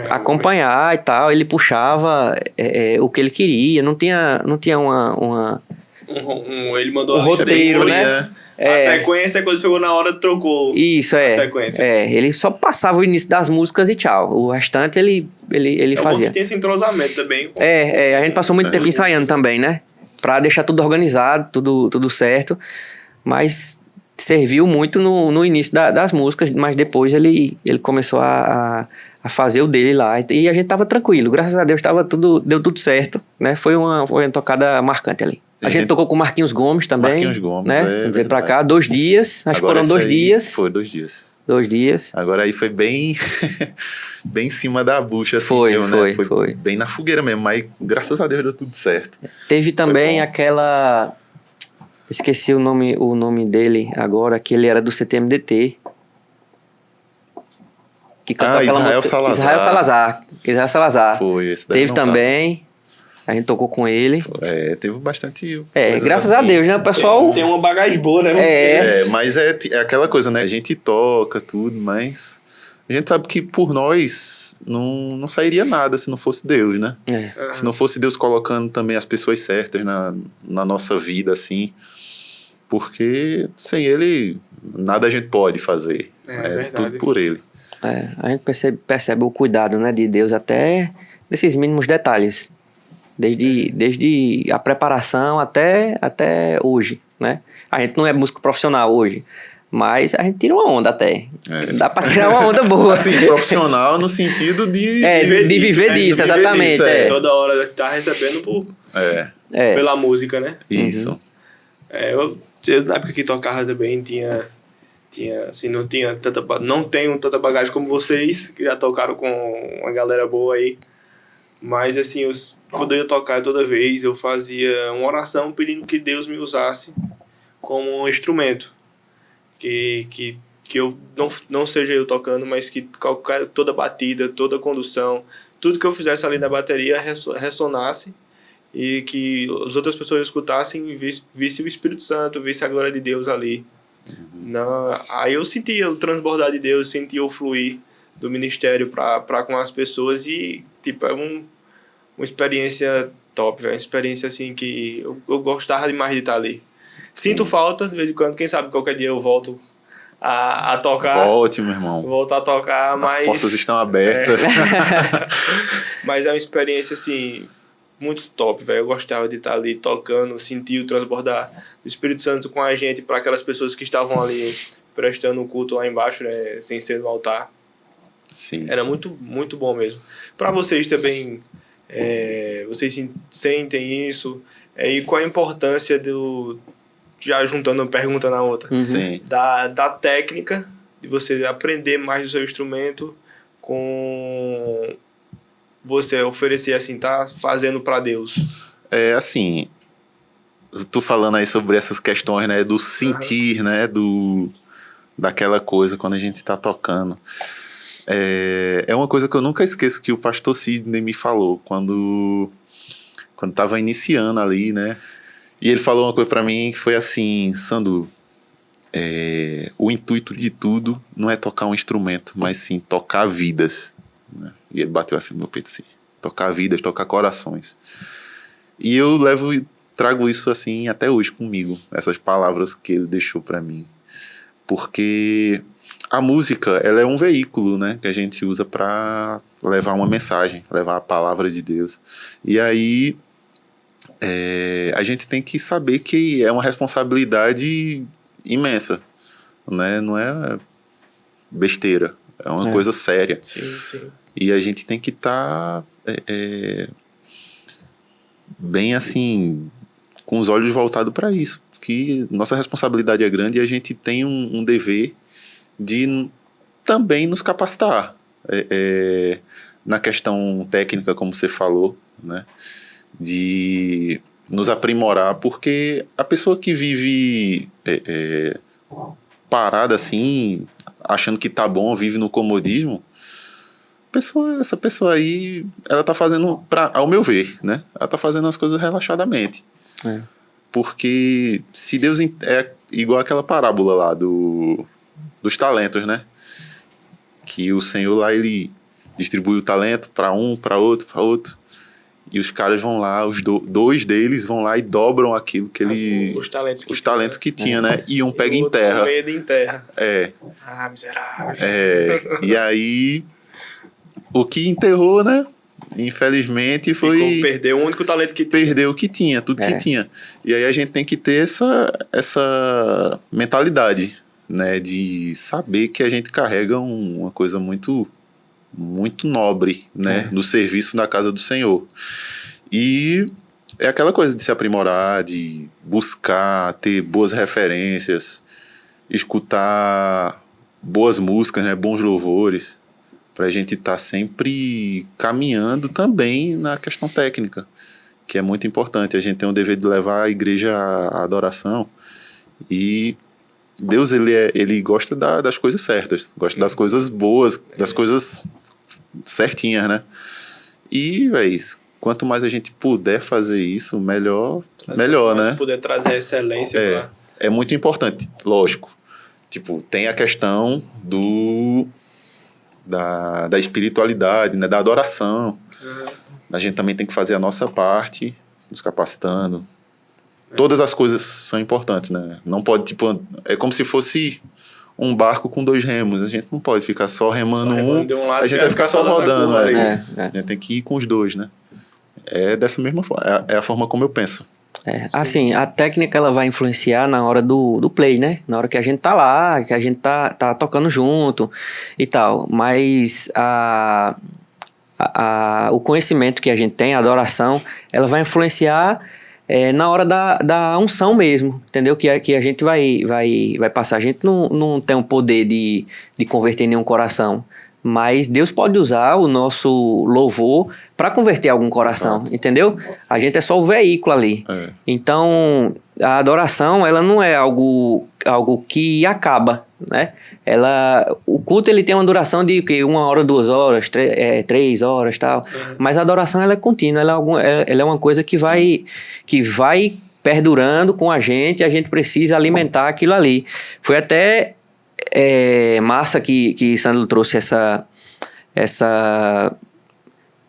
A: acompanhar e tal. Ele puxava o que ele queria, não tinha uma
G: ele mandou
A: um roteiro, né?
G: A sequência, quando chegou na hora, trocou.
A: Isso,
G: a sequência.
A: Ele só passava o início das músicas e tchau. O restante ele fazia.
G: Bom que tem esse entrosamento também.
A: A gente passou muito tempo ensaiando também, né? Pra deixar tudo organizado, tudo certo. Mas serviu muito no início das músicas, mas depois ele começou a fazer o dele lá. E a gente tava tranquilo. Graças a Deus deu tudo certo, né? Foi uma tocada marcante ali. A gente tocou com o Marquinhos Gomes também.
C: Marquinhos Gomes,
A: né? Veio pra cá 2 dias. Acho que foram 2 dias.
C: Foi 2 dias.
A: 2 dias.
C: Agora aí foi bem bem em cima da bucha, assim.
A: Foi.
C: Bem na fogueira mesmo, mas graças a Deus deu tudo certo.
A: Teve também aquela... Esqueci o nome dele agora, que ele era do CTMDT. Que cantou aquela
C: Israel
A: música.
C: Salazar.
A: Israel Salazar.
C: Foi, esse daí
A: Teve também... A gente tocou com ele.
C: Teve bastante...
A: graças
C: assim.
A: a Deus, né? O pessoal...
G: Tem uma bagagem boa, né?
C: Mas é aquela coisa, né? A gente toca tudo, mas... A gente sabe que por nós não sairia nada se não fosse Deus, né? Se não fosse Deus colocando também as pessoas certas na nossa vida, assim. Porque sem Ele, nada a gente pode fazer. É tudo por Ele.
A: A gente percebe o cuidado, né, de Deus até nesses mínimos detalhes. Desde a preparação até hoje, né? A gente não é músico profissional hoje, mas a gente tira uma onda até. Dá pra tirar uma onda boa.
C: Assim, profissional no sentido de
A: viver disso, exatamente.
G: Toda hora tá recebendo pela música, né?
C: Isso.
G: Eu na época que tocava também tinha assim, não tenho tanta bagagem como vocês, que já tocaram com uma galera boa aí. Mas assim, quando eu ia tocar toda vez, eu fazia uma oração pedindo que Deus me usasse como um instrumento. Que eu não seja eu tocando, mas que toda batida, toda condução, tudo que eu fizesse ali na bateria ressonasse e que as outras pessoas escutassem e vissem o Espírito Santo, vissem a glória de Deus ali. Aí eu sentia o transbordar de Deus, sentia o fluir do ministério para com as pessoas e tipo é uma experiência top, velho, uma experiência assim que eu gostava demais de estar ali. Sinto falta de vez em quando, quem sabe qualquer dia eu volto a tocar.
C: Volte, meu irmão.
G: Voltar a tocar,
C: As
G: mas...
C: portas estão abertas.
G: Mas é uma experiência, assim, muito top, velho. Eu gostava de estar ali tocando, sentir o transbordar do Espírito Santo com a gente, para aquelas pessoas que estavam ali prestando um culto lá embaixo, né, sem ser no altar.
C: Sim.
G: Era muito, muito bom mesmo. Para vocês também, vocês sentem isso? E qual a importância já juntando uma pergunta na outra,
C: Sim.
G: da técnica, de você aprender mais do seu instrumento, com você oferecer assim, tá fazendo para Deus?
C: Assim, tu falando aí sobre essas questões, né, do sentir, né, daquela coisa quando a gente está tocando. É uma coisa que eu nunca esqueço que o pastor Sidney me falou quando estava iniciando ali, né, e ele falou uma coisa para mim que foi assim: Sandro, o intuito de tudo não é tocar um instrumento, mas sim tocar vidas, né? E ele bateu assim no meu peito assim: tocar vidas, tocar corações. E eu trago isso assim até hoje comigo, essas palavras que ele deixou para mim, porque a música, ela é um veículo, né, que a gente usa para levar uma mensagem, levar a palavra de Deus. E aí a gente tem que saber que é uma responsabilidade imensa, né? Não é besteira, é uma coisa séria.
G: Sim, sim.
C: E a gente tem que estar bem assim, com os olhos voltados para isso, que nossa responsabilidade é grande e a gente tem um dever de também nos capacitar na questão técnica, como você falou, né? De nos aprimorar, porque a pessoa que vive parada assim, achando que tá bom, vive no comodismo, essa pessoa aí, ela tá fazendo, ao meu ver, né? Ela tá fazendo as coisas relaxadamente. Porque se Deus é igual aquela parábola lá dos talentos, né? Que o Senhor lá, ele distribui o talento para um, para outro. E os caras vão lá, dois deles vão lá e dobram aquilo que ele...
G: Os talentos
C: que tinha, né? E um pega em terra.
G: Com medo em terra.
C: Ah,
G: miserável.
C: E aí, o que enterrou, né? Infelizmente
G: Perdeu o único talento que tinha.
C: Perdeu o que tinha, tudo que tinha. E aí a gente tem que ter essa mentalidade, né? De saber que a gente carrega uma coisa muito... muito nobre, né, no serviço na casa do Senhor. E é aquela coisa de se aprimorar, de buscar ter boas referências, escutar boas músicas, né, bons louvores, pra gente estar sempre caminhando também na questão técnica, que é muito importante. A gente tem o dever de levar a igreja à adoração, e Deus, ele gosta das coisas certas, gosta das coisas boas, das coisas certinhas, né? E, véi, quanto mais a gente puder fazer isso, melhor, né?
G: Puder trazer excelência lá.
C: É muito importante, lógico. Tipo, tem a questão da espiritualidade, né? Da adoração. A gente também tem que fazer a nossa parte, nos capacitando. Todas as coisas são importantes, né? Não pode, tipo... É como se fosse um barco com 2 remos. A gente não pode ficar só remando
G: de um lado,
C: a gente vai ficar só rodando.
G: A
C: gente tem que ir com os 2, né? É dessa mesma forma. É a forma como eu penso.
A: Assim, a técnica, ela vai influenciar na hora do play, né? Na hora que a gente tá lá, que a gente tá tocando junto e tal. Mas o conhecimento que a gente tem, a adoração, ela vai influenciar... na hora da unção mesmo, entendeu? Que a gente vai passar. A gente não tem o poder de converter nenhum coração, mas Deus pode usar o nosso louvor para converter algum coração, entendeu? A gente é só o veículo ali. Então, a adoração, ela não é algo que acaba, né? O culto, ele tem uma duração de 1 hora, 2 horas, 3 horas, tal. Mas a adoração, ela é contínua, ela é uma coisa que vai perdurando com a gente precisa alimentar aquilo ali. Foi até massa que Sandro trouxe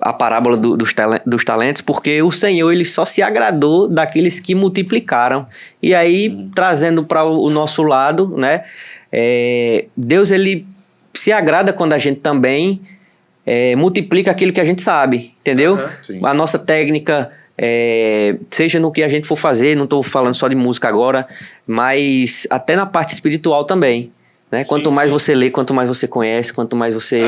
A: a parábola dos talentos, porque o Senhor, ele só se agradou daqueles que multiplicaram. E aí, trazendo para o nosso lado, né, Deus, ele se agrada quando a gente também multiplica aquilo que a gente sabe, entendeu?
G: Aham.
C: Sim.
A: A nossa técnica, seja no que a gente for fazer, não estou falando só de música agora, mas até na parte espiritual também, né? Quanto mais
G: sim.
A: você lê, quanto mais você conhece, quanto mais você...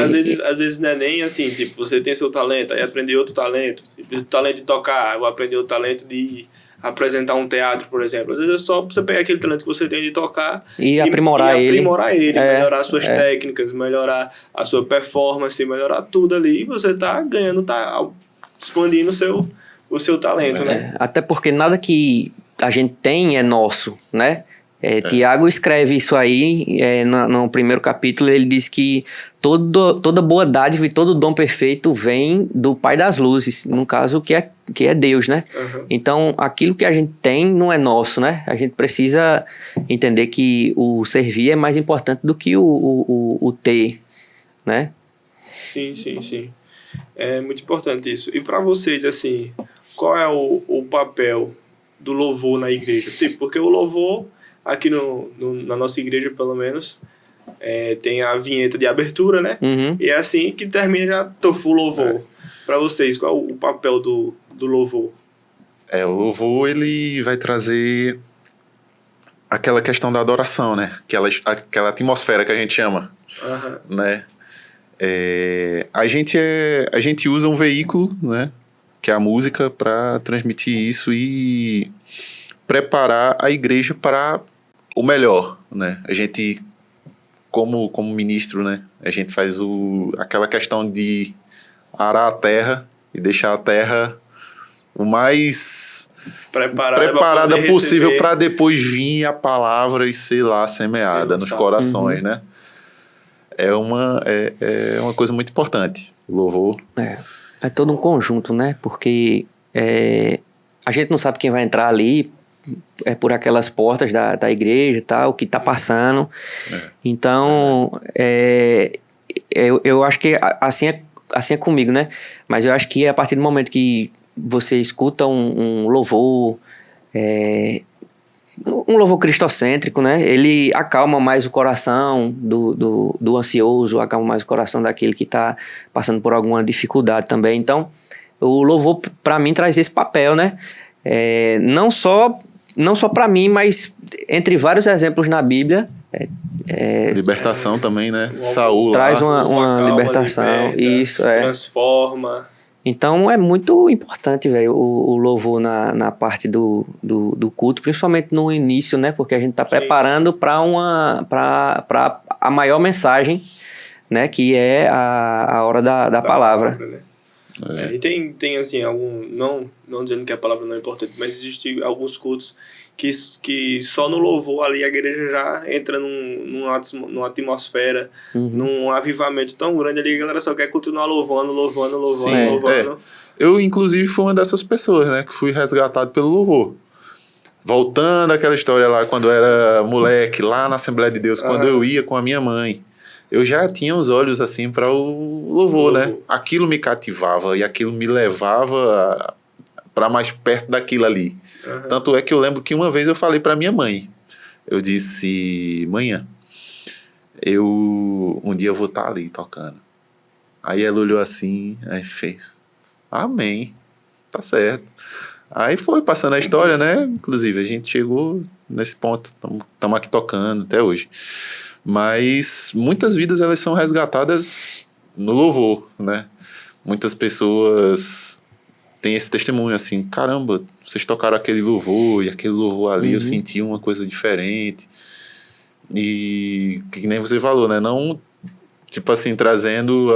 G: Às vezes não é nem assim, tipo, você tem seu talento, aí aprender outro talento. Tipo, o talento de tocar, eu aprender o talento de apresentar um teatro, por exemplo. Às vezes é só você pegar aquele talento que você tem de tocar
A: E aprimorar ele.
G: aprimorar ele,
A: É,
G: melhorar as suas técnicas, melhorar a sua performance, melhorar tudo ali. E você tá ganhando, tá expandindo o seu talento, né?
A: Até porque nada que a gente tem é nosso, né? Tiago escreve isso aí no primeiro capítulo. Ele diz que toda boa dádiva e todo dom perfeito vem do Pai das Luzes, no caso que é Deus, né?
G: Uhum.
A: Então aquilo que a gente tem não é nosso, né? A gente precisa entender que o servir é mais importante do que o ter, né?
G: Sim. É muito importante isso. E para vocês, assim, qual é o papel do louvor na igreja? Tipo, porque o louvor, aqui na nossa igreja, pelo menos, tem a vinheta de abertura, né?
A: Uhum.
G: E é assim que termina já o louvor. Para vocês, qual é o papel do louvor?
C: O louvor, ele vai trazer aquela questão da adoração, né? Aquela atmosfera que a gente chama,
G: Aham.
C: né? A gente usa um veículo, né? Que é a música, para transmitir isso e preparar a igreja para o melhor, né? A gente, como ministro, né? A gente faz aquela questão de arar a terra e deixar a terra o mais preparada possível para depois vir a palavra e ser lá semeada nos corações, né? É uma coisa muito importante, o louvor.
A: É todo um conjunto, né? Porque a gente não sabe quem vai entrar ali por aquelas portas da igreja e tal, o que está passando. Então, eu acho que assim é comigo, né? Mas eu acho que a partir do momento que você escuta um louvor, um louvor cristocêntrico, né? Ele acalma mais o coração do ansioso, acalma mais o coração daquele que está passando por alguma dificuldade também. Então, o louvor, para mim, traz esse papel, né? Não só para mim, mas entre vários exemplos na Bíblia.
C: Libertação também, né? Saul
A: traz
C: lá.
A: uma libertação.
G: Liberta,
A: Isso,
G: transforma.
A: Então é muito importante, velho, o louvor na parte do culto, principalmente no início, né? Porque a gente está preparando para a maior mensagem, né? Que é a hora da palavra.
G: Né? E tem assim, não dizendo que a palavra não é importante, mas existem alguns cultos que só no louvor ali a igreja já entra numa atmosfera, num avivamento tão grande ali, a galera só quer continuar louvando.
C: Eu, inclusive, fui uma dessas pessoas, né? Que fui resgatado pelo louvor. Voltando àquela história lá, quando eu era moleque, lá na Assembleia de Deus, quando eu ia com a minha mãe, eu já tinha os olhos, assim, para o louvor, né? Aquilo me cativava e aquilo me levava para mais perto daquilo ali. Tanto é que eu lembro que uma vez eu falei para minha mãe, eu disse: manhã, um dia eu vou estar ali tocando. Aí ela olhou assim, aí fez: amém, tá certo. Aí foi passando a história, né? Inclusive, a gente chegou nesse ponto, estamos aqui tocando até hoje. Mas muitas vidas, elas são resgatadas no louvor, né? Muitas pessoas têm esse testemunho assim: caramba, vocês tocaram aquele louvor, e aquele louvor ali eu senti uma coisa diferente. E que nem você falou, né? Não, tipo assim, trazendo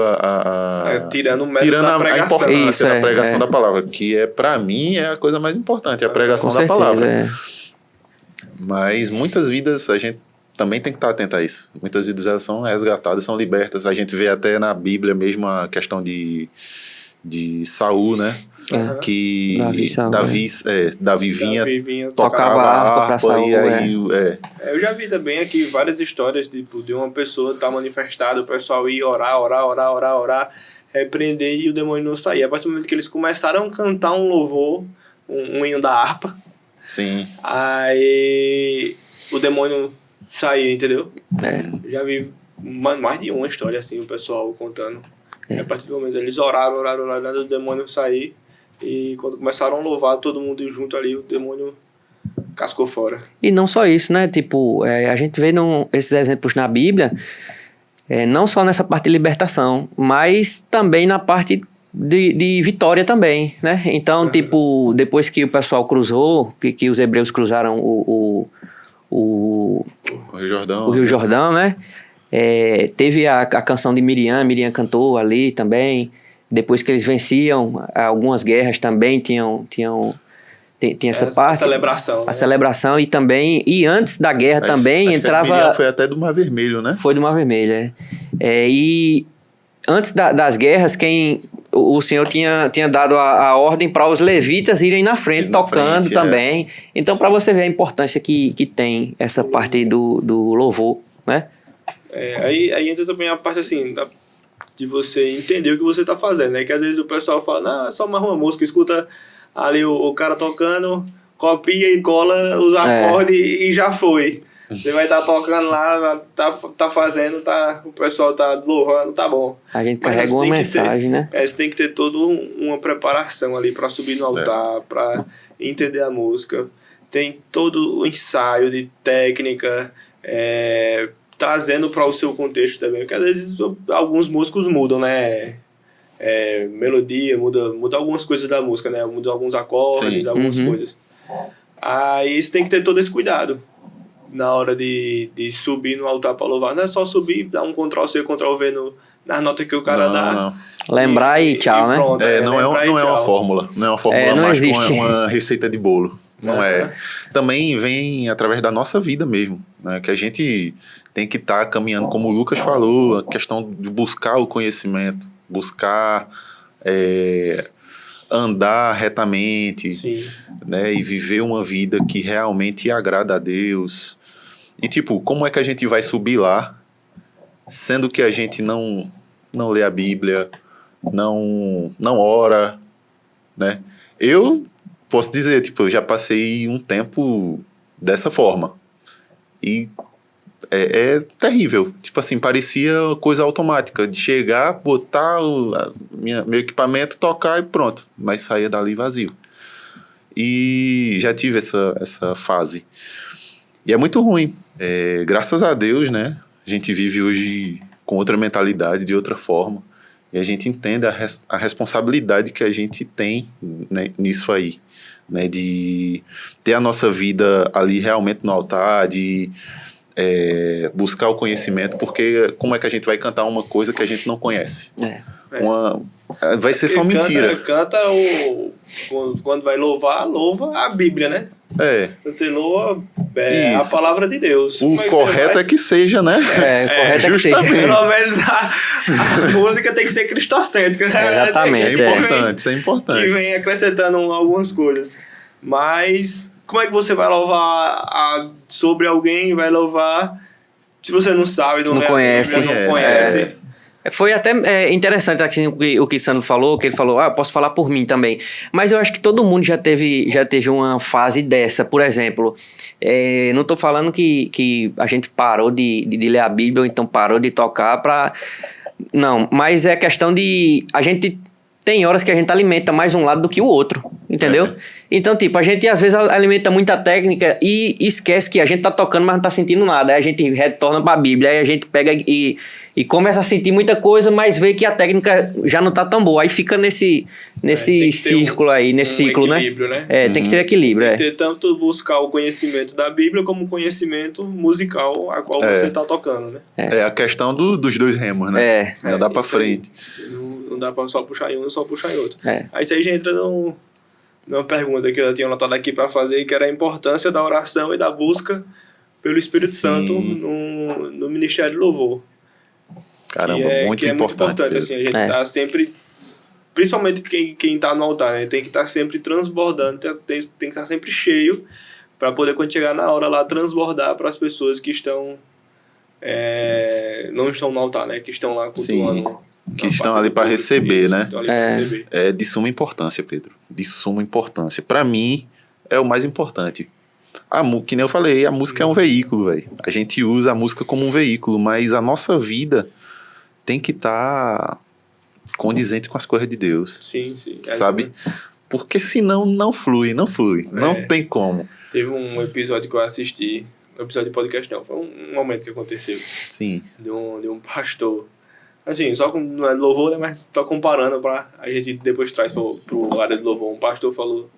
G: tirando o mérito da pregação.
C: A importância
A: Isso,
C: da pregação da palavra, que pra mim é a coisa mais importante, a pregação da palavra. Mas muitas vidas, a gente também tem que estar atento a isso. Muitas vidas, elas são resgatadas, são libertas. A gente vê até na Bíblia mesmo a questão de Saul, né? Que Davi vinha tocava a harpa pra Saul, e aí
G: eu já vi também aqui várias histórias tipo, de uma pessoa estar manifestada, o pessoal ir orar, repreender e o demônio não sair. A partir do momento que eles começaram a cantar um louvor, um hino da harpa,
C: sim,
G: aí o demônio sair, entendeu?
A: É.
G: Já vi mais de uma história assim, o pessoal contando. E a partir do momento eles oraram, o demônio sair. E quando começaram a louvar, todo mundo junto ali, o demônio cascou fora.
A: E não só isso, né? Tipo, a gente vê esses exemplos na Bíblia, não só nessa parte de libertação, mas também na parte de vitória também, né? Então, tipo, depois que o pessoal cruzou, que os hebreus cruzaram o
C: Rio Jordão.
A: o Rio Jordão, né? Teve a canção de Miriam cantou ali também. Depois que eles venciam algumas guerras também tinha essa parte.
G: A celebração.
A: A
G: né?
A: celebração e antes da guerra também
C: acho
A: entrava...
C: que a Miriam foi até do Mar Vermelho, né?
A: Foi do Mar Vermelho, e antes das guerras, o Senhor tinha dado a ordem para os levitas irem na frente, tocando também. Então, para você ver a importância que tem essa parte do louvor, né?
G: Aí entra também a parte assim, de você entender o que você tá fazendo, né? Que às vezes o pessoal fala, não, é só mais uma música, escuta ali o cara tocando, copia e cola os acordes e já foi. Você vai estar tocando lá, tá fazendo, o pessoal tá louvando, tá bom.
A: A gente carrega uma mensagem, né?
G: Você tem que ter toda uma preparação ali para subir no altar, para entender a música. Tem todo o ensaio de técnica, trazendo para o seu contexto também, porque às vezes alguns músicos mudam, né? Melodia, muda algumas coisas da música, né? Muda alguns acordes, algumas coisas. Aí você tem que ter todo esse cuidado na hora de subir no altar para louvar. Não é só subir, dar um Ctrl+C, Ctrl+V nas notas que o cara dá.
C: Não.
A: Lembrar e tchau, né?
C: Pronto, não é uma fórmula. Não é uma fórmula mágica, uma receita de bolo. Não é. Também vem através da nossa vida mesmo, né? Que a gente tem que estar caminhando, como o Lucas falou, a questão de buscar o conhecimento, buscar andar retamente, né? E viver uma vida que realmente agrada a Deus. E tipo, como é que a gente vai subir lá, sendo que a gente não lê a Bíblia, não ora, né? Eu posso dizer, tipo, eu já passei um tempo dessa forma. E é terrível. Tipo assim, parecia coisa automática. De chegar, botar meu equipamento, tocar e pronto. Mas saía dali vazio. E já tive essa fase. E é muito ruim. Graças a Deus, né? A gente vive hoje com outra mentalidade, de outra forma. E a gente entende a responsabilidade que a gente tem, né, nisso aí. Né, de ter a nossa vida ali realmente no altar, de buscar o conhecimento, porque como é que a gente vai cantar uma coisa que a gente não conhece? Vai ser só mentira.
G: Canta quando vai louva a Bíblia, né? Você louva a palavra de Deus.
C: O correto é que seja, né?
A: Correto é que seja.
G: Pelo menos a música tem que ser cristocêntrica.
A: Exatamente.
C: Isso é importante.
G: Que vem acrescentando algumas coisas. Mas como é que você vai louvar sobre alguém, vai louvar se você não sabe, não
A: conhece.
G: Não conhece.
A: Foi até interessante assim, o que Sandro falou, que ele falou, eu posso falar por mim também. Mas eu acho que todo mundo já teve uma fase dessa. Por exemplo, não estou falando que a gente parou de ler a Bíblia, ou então parou de tocar para... Não, mas é questão de... A gente tem horas que a gente alimenta mais um lado do que o outro, entendeu? Então, tipo, a gente às vezes alimenta muita técnica e esquece que a gente tá tocando, mas não tá sentindo nada. Aí a gente retorna pra Bíblia, aí a gente pega e começa a sentir muita coisa, mas vê que a técnica já não tá tão boa. Aí fica nesse círculo aí, nesse ciclo, né? Tem que ter equilíbrio.
G: Tem que ter tanto buscar o conhecimento da Bíblia como o conhecimento musical a qual você tá tocando, né?
C: É a questão dos dois remos, né? Não dá pra frente.
G: Não dá pra só puxar em um, só puxar em outro. Aí isso aí já entra numa pergunta que eu tinha anotado aqui para fazer, que era a importância da oração e da busca pelo Espírito Santo no Ministério de Louvor.
C: Caramba, muito importante.
G: Muito importante assim, a gente tá sempre, principalmente quem tá no altar, né? Tem que estar sempre transbordando, tem que estar sempre cheio para poder, quando chegar na hora lá, transbordar para as pessoas que estão não estão no altar, né? Que estão lá cultuando.
C: Que estão ali para receber, né? É de suma importância, Pedro. De suma importância. Para mim, é o mais importante. que nem eu falei, a música é um veículo, velho. A gente usa a música como um veículo, mas a nossa vida tem que estar condizente com as coisas de Deus.
G: Sim.
C: Sabe? Porque senão não flui. Não tem como.
G: Teve um episódio que eu assisti, um episódio de podcast não, foi um momento que aconteceu.
C: Sim.
G: De um pastor. Assim, só com, não é de louvor, né, mas só comparando pra a gente depois traz pro área de louvor. Um pastor falou,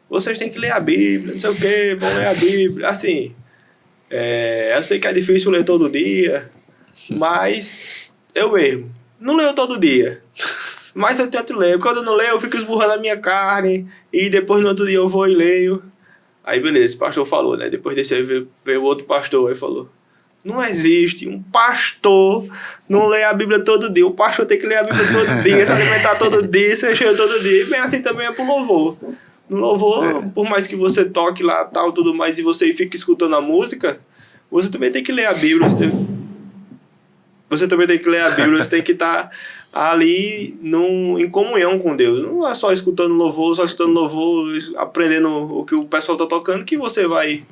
G: vocês têm que ler a Bíblia, não sei o que, vão ler a Bíblia. Assim, eu sei que é difícil ler todo dia, mas eu mesmo não leio todo dia. Mas eu tento ler. Quando eu não leio, eu fico esburrando a minha carne. E depois no outro dia eu vou e leio. Aí beleza, esse pastor falou, né? Depois desse aí veio outro pastor. Aí falou, não existe um pastor não lê a Bíblia todo dia. O pastor tem que ler a Bíblia todo dia, se alimentar todo dia, ser cheio todo dia. E bem assim também é pro louvor. No louvor, por mais que você toque lá, tal, tudo mais, e você fique escutando a música, você também tem que ler a Bíblia. Você também tem que ler a Bíblia, você tem que estar ali em comunhão com Deus. Não é só escutando louvor, aprendendo o que o pessoal está tocando, que você vai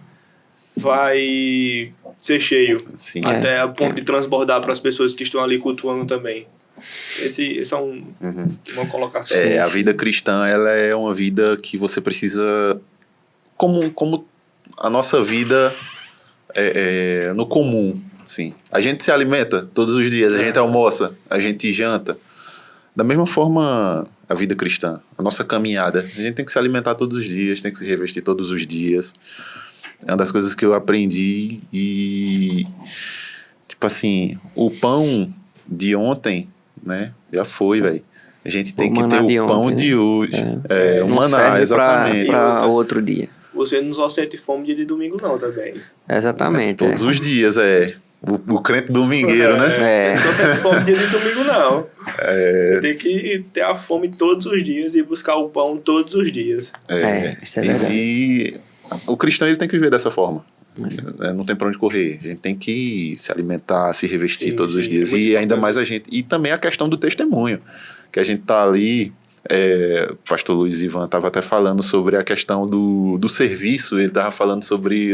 G: ser cheio.
C: Sim.
G: Até a ponto de transbordar para as pessoas que estão ali cultuando também. Esse é uma colocação.
C: A vida cristã, ela é uma vida que você precisa... Como a nossa vida no comum. Sim. A gente se alimenta todos os dias, a gente almoça, a gente janta. Da mesma forma, a vida cristã, a nossa caminhada. A gente tem que se alimentar todos os dias, tem que se revestir todos os dias. É uma das coisas que eu aprendi e... Tipo assim, o pão de ontem, né? Já foi, velho. A gente tem que ter o pão de hoje. O maná, exatamente.
A: Para outro dia.
G: Você não só sente fome dia de domingo não, também.
A: Exatamente.
C: Todos os dias, O crente domingueiro, né?
G: Você não sente fome dia de domingo, não. Você tem que ter a fome todos os dias e buscar o pão todos os dias.
A: Isso é verdade.
C: E o cristão, ele tem que viver dessa forma. Não tem pra onde correr. A gente tem que se alimentar, se revestir todos os dias. E ainda mais a gente... E também a questão do testemunho. Que a gente tá ali... o pastor Luiz Ivan estava até falando sobre a questão do serviço. Ele estava falando sobre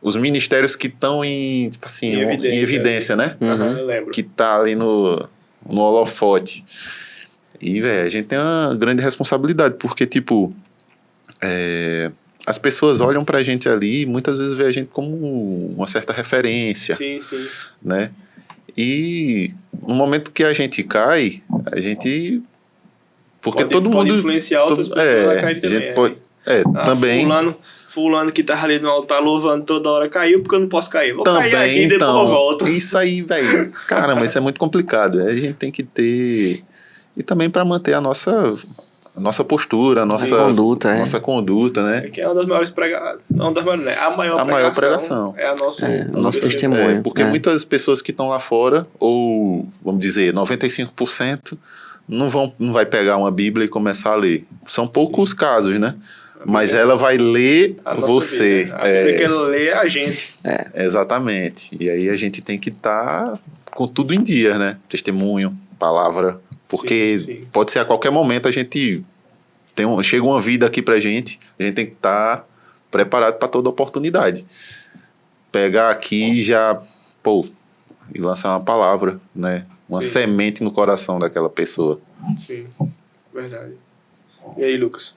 C: os ministérios que estão em evidência, né?
G: Eu lembro.
C: Que tá ali no holofote. E, velho, a gente tem uma grande responsabilidade, porque, tipo, as pessoas olham pra gente ali e muitas vezes vê a gente como uma certa referência.
G: Sim.
C: Né? E no momento que a gente cai, a gente... Porque todo mundo...
G: Pode influenciar outras pessoas a cair também.
C: Também...
G: Fulano que tá ali no altar louvando toda hora caiu, porque eu não posso cair. Vou cair aqui e depois eu volto.
C: Isso aí, velho. Caramba, isso é muito complicado. A gente tem que ter... E também para manter a nossa postura, a nossa conduta, né?
G: Que é uma das maiores pregações. Não, das maiores, né? A maior pregação. É a
A: nosso testemunho.
C: Porque muitas pessoas que estão lá fora, ou, vamos dizer, 95%, não vai pegar uma Bíblia e começar a ler. São poucos casos, né? Mas ela vai ler você.
G: A Bíblia que ela lê é a gente.
C: Exatamente. E aí a gente tem que estar com tudo em dia, né? Testemunho, palavra. Porque pode ser a qualquer momento a gente chega uma vida aqui pra gente. A gente tem que estar preparado para toda oportunidade. Pegar aqui e já... e lançar uma palavra, né? Uma semente no coração daquela pessoa.
G: Sim, verdade. E aí, Lucas?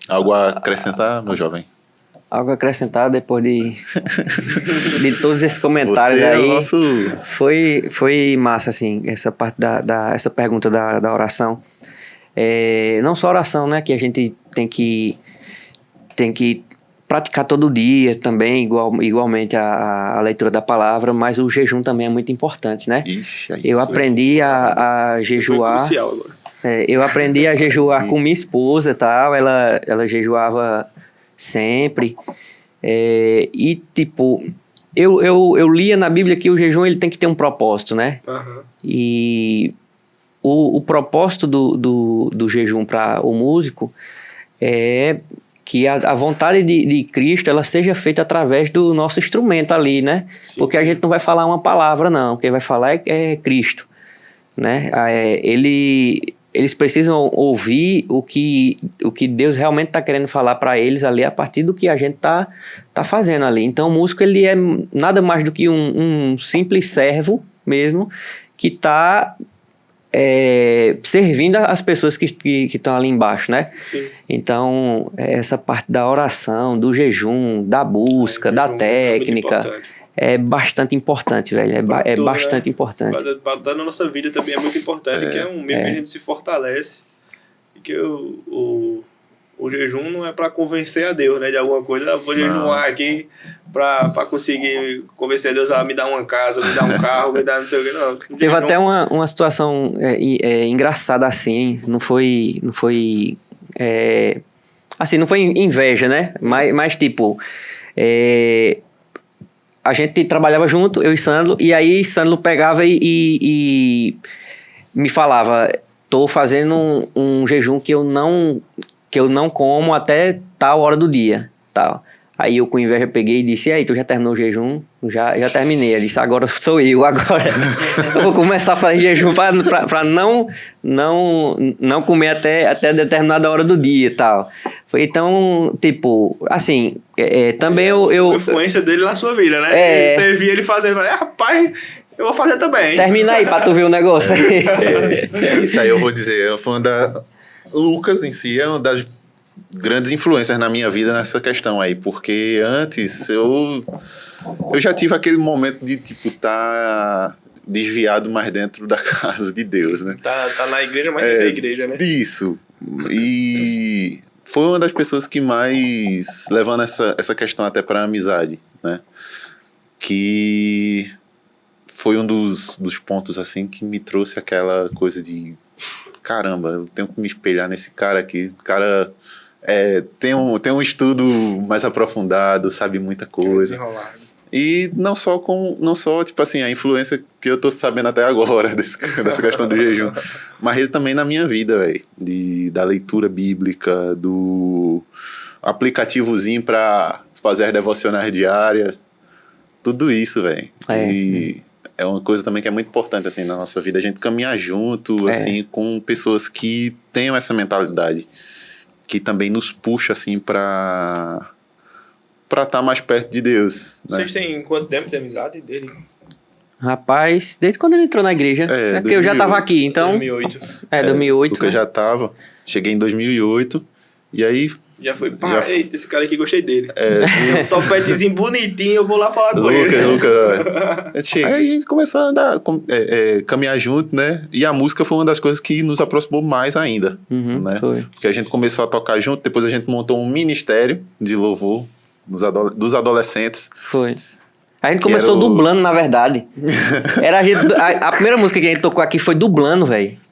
C: Algo a acrescentar, meu jovem?
A: Algo a acrescentar depois de todos esses comentários aí. Foi massa, assim, essa parte essa pergunta da oração. Não só a oração, né? Que a gente tem que praticar todo dia também, igualmente a leitura da palavra, mas o jejum também é muito importante, né? Eu aprendi a jejuar.
G: Foi crucial agora.
A: Eu aprendi a jejuar com minha esposa e tal, ela jejuava sempre. E, tipo, eu lia na Bíblia que o jejum ele tem que ter um propósito, né? E o propósito do jejum para o músico é que a vontade de Cristo ela seja feita através do nosso instrumento ali, né? Porque a gente não vai falar uma palavra, não. Quem vai falar é Cristo, né? eles precisam ouvir o que Deus realmente está querendo falar para eles ali a partir do que a gente tá fazendo ali. Então o músico ele é nada mais do que um simples servo mesmo que está servindo as pessoas que estão ali embaixo, né?
G: Sim.
A: Então essa parte da oração, do jejum, da busca, da técnica é bastante importante, velho. É
G: tudo,
A: bastante
G: né?
A: importante.
G: Para na nossa vida também é muito importante, que é um meio que a gente se fortalece. E que o jejum não é para convencer a Deus, né, de alguma coisa. Eu vou jejuar aqui para conseguir convencer a Deus a me dar uma casa, me dar um carro, me dar não sei o que. Não.
A: Teve até uma situação engraçada assim, não foi assim, não foi inveja, né? Mas tipo, a gente trabalhava junto, eu e Sandro, e aí Sandro pegava e me falava, tô fazendo um jejum que eu não como até tal hora do dia, tal. Aí eu com inveja peguei e disse, e aí, tu já terminou o jejum? Já terminei. Ele disse, agora sou eu, agora eu vou começar a fazer jejum pra não comer até determinada hora do dia e tal. Foi então, tipo, assim, também eu...
G: A influência dele na sua vida, né? Você via ele fazendo, rapaz, eu vou fazer também.
A: Termina aí pra tu ver o negócio.
C: Isso aí eu vou dizer, foi Lucas em si é uma das grandes influências na minha vida nessa questão aí, porque antes eu já tive aquele momento de, tipo, tá desviado mais dentro da casa de Deus, né?
G: Tá na igreja, mas não é igreja, né?
C: Isso. E foi uma das pessoas que mais, levando essa questão até para a amizade, né? Que foi um dos pontos, assim, que me trouxe aquela coisa de caramba, eu tenho que me espelhar nesse cara aqui. O cara tem um estudo mais aprofundado, sabe muita coisa. E não só, tipo assim, a influência que eu tô sabendo até agora dessa questão do jejum, mas ele também na minha vida, velho, da leitura bíblica, do aplicativozinho pra fazer as devocionais diárias, tudo isso, velho. E é uma coisa também que é muito importante, assim, na nossa vida, a gente caminhar junto, assim, com pessoas que tenham essa mentalidade, que também nos puxa, assim, pra estar mais perto de Deus. Né?
G: Vocês têm quanto tempo de amizade dele?
A: Rapaz, desde quando ele entrou na igreja. É porque eu já tava aqui, então...
G: 2008.
A: 2008.
C: Porque eu já tava, cheguei em 2008, e aí...
G: Já foi, eita, esse cara aqui, gostei dele. Um topetezinho bonitinho, eu vou lá falar com ele.
C: Aí a gente começou a andar, caminhar junto, né? E a música foi uma das coisas que nos aproximou mais ainda, né?
A: Foi.
C: Porque a gente começou a tocar junto, depois a gente montou um ministério de louvor dos adolescentes.
A: Foi. A gente começou dublando, na verdade. A primeira música que a gente tocou aqui foi dublando, velho.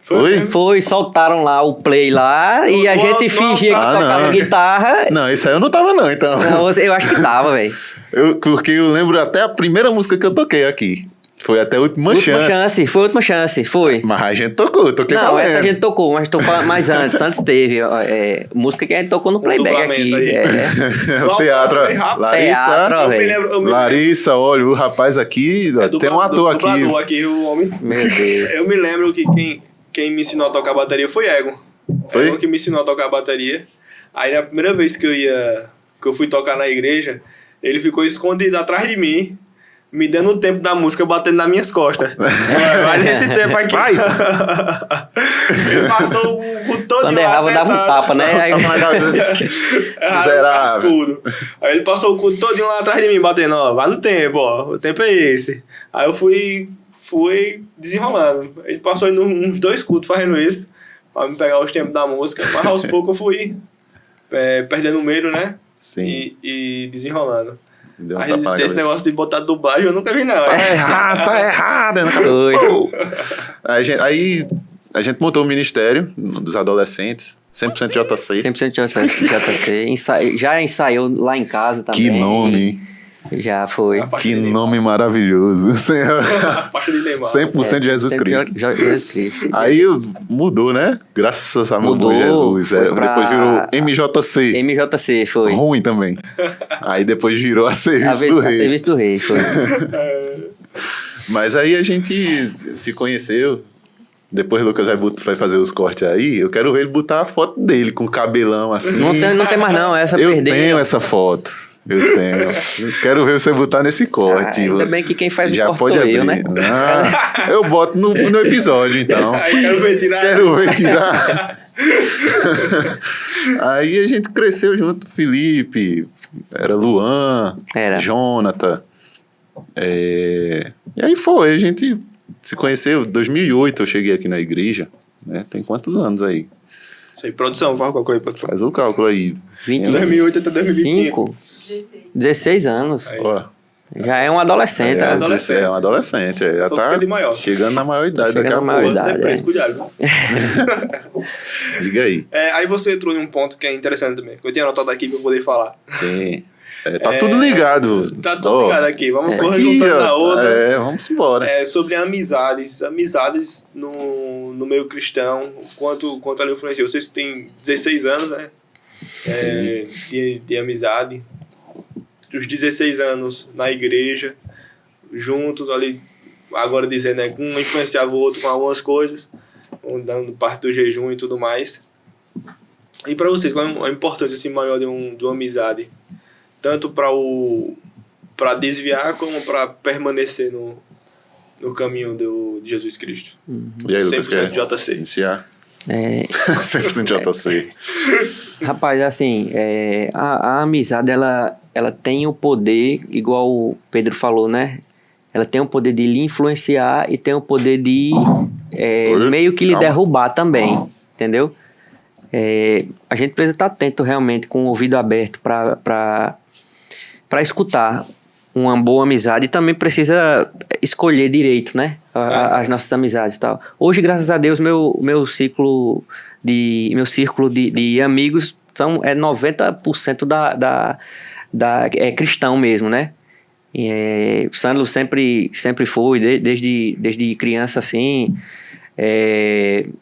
A: Foi, soltaram lá o play lá e a gente fingia que tocava guitarra.
C: Não, isso aí eu não tava não, então.
A: Não, eu acho que tava, velho.
C: Porque eu lembro até a primeira música que eu toquei aqui. Foi até a Última Chance.
A: Foi a Última Chance, foi.
C: Mas a gente toquei
A: não, essa a gente tocou, mas tocou mais antes. Antes teve música que a gente tocou no playback aqui.
C: O teatro. Larissa, olha, o rapaz aqui, tem um ator aqui.
G: O homem.
A: Meu Deus.
G: Eu me lembro que quem me ensinou a tocar bateria foi Egon.
C: Foi?
G: Egon que me ensinou a tocar bateria. Aí na primeira vez que eu fui tocar na igreja, ele ficou escondido atrás de mim, me dando o tempo da música, batendo nas minhas costas. Vai nesse tempo aqui. Vai. Ele passou o todo
A: quando errava, dava um tapa, né? Aí,
C: miserável.
G: Aí ele passou o culto todinho lá atrás de mim, batendo, vai no tempo, o tempo é esse. Aí eu fui desenrolando. Ele passou uns 2 cultos fazendo isso, pra me pegar os tempos da música, mas aos poucos eu fui perdendo o medo, né?
C: Sim.
G: E desenrolando.
C: Aí,
G: desse negócio de botar dublagem eu nunca vi, não.
C: Tá errado. Aí a gente montou o ministério dos adolescentes, 100% JC.
A: 100% JC. Já ensaiou lá em casa também.
C: Que nome,
A: Já foi.
C: Que nome maravilhoso.
G: A faixa de Neymar.
C: 100% de Jesus Cristo.
A: Jesus Cristo.
C: Aí mudou, né? Graças a meu bom Jesus. Depois virou MJC.
A: MJC, foi.
C: Ruim também. Aí depois virou a Serviço do Rei.
A: A Serviço do Rei, foi.
C: Mas aí a gente se conheceu Depois o Lucas vai fazer os cortes aí, eu quero ver ele botar a foto dele com o cabelão assim.
A: Não tem mais não, essa
C: Eu
A: perdeu.
C: tenho essa foto. Eu tenho. Eu quero ver você botar nesse corte.
A: Ainda bem que quem faz
C: já
A: o corte
C: pode
A: sou
C: abrir.
A: eu, né?
C: Não, eu boto no episódio, então.
G: Aí quero ver tirar.
C: Quero ver tirar. Aí a gente cresceu junto, Felipe, era Luan,
A: Era.
C: Jonathan. E aí foi, a gente se conheceu. Em 2008 eu cheguei aqui na igreja, né? Tem quantos anos aí?
G: Isso aí, produção, fala qual coisa, produção.
C: Faz o cálculo aí.
G: 2008 até 2025.
A: 16 anos.
G: Aí.
C: Ó,
A: Já é um adolescente.
G: É,
A: né?
C: é um adolescente, já
G: Tô
C: tá
G: ficando de maior.
C: chegando na maioridade
A: Chegando
C: daqui a
A: na
C: pouco.
A: maioridade.
G: Você é preso, cuidado. Viu?
C: Diga aí.
G: Aí você entrou em um ponto que é interessante também, que eu tinha anotado aqui pra eu poder falar.
C: Sim. Tá tudo ligado.
G: Tá tudo
C: Ó,
G: ligado aqui, vamos
C: isso
G: correr
C: aqui,
G: juntando
C: ó,
G: na outra.
C: Vamos embora.
G: Sobre amizades no meio cristão, quanto ela influenciou. Vocês têm 16 anos, né? De amizade. Dos 16 anos na igreja, juntos ali, agora dizendo, né, que um influenciava o outro com algumas coisas, dando parte do jejum e tudo mais. E para vocês, qual é a importância assim, maior de uma amizade? Tanto para desviar como para permanecer no caminho de Jesus Cristo.
C: E aí, Lucas,
G: 100%
C: quer
G: JC.
C: iniciar?
A: É,
C: 100% JC.
A: rapaz, assim, a amizade, ela tem o poder, igual o Pedro falou, né? Ela tem o poder de lhe influenciar e tem o poder de meio que lhe
C: Calma.
A: derrubar também, entendeu? A gente precisa estar atento realmente, com o ouvido aberto para escutar uma boa amizade e também precisa escolher direito, né? As nossas amizades e tal. Hoje, graças a Deus, meu círculo de amigos é 90% é cristão mesmo, né? O Sandro sempre foi, desde criança assim.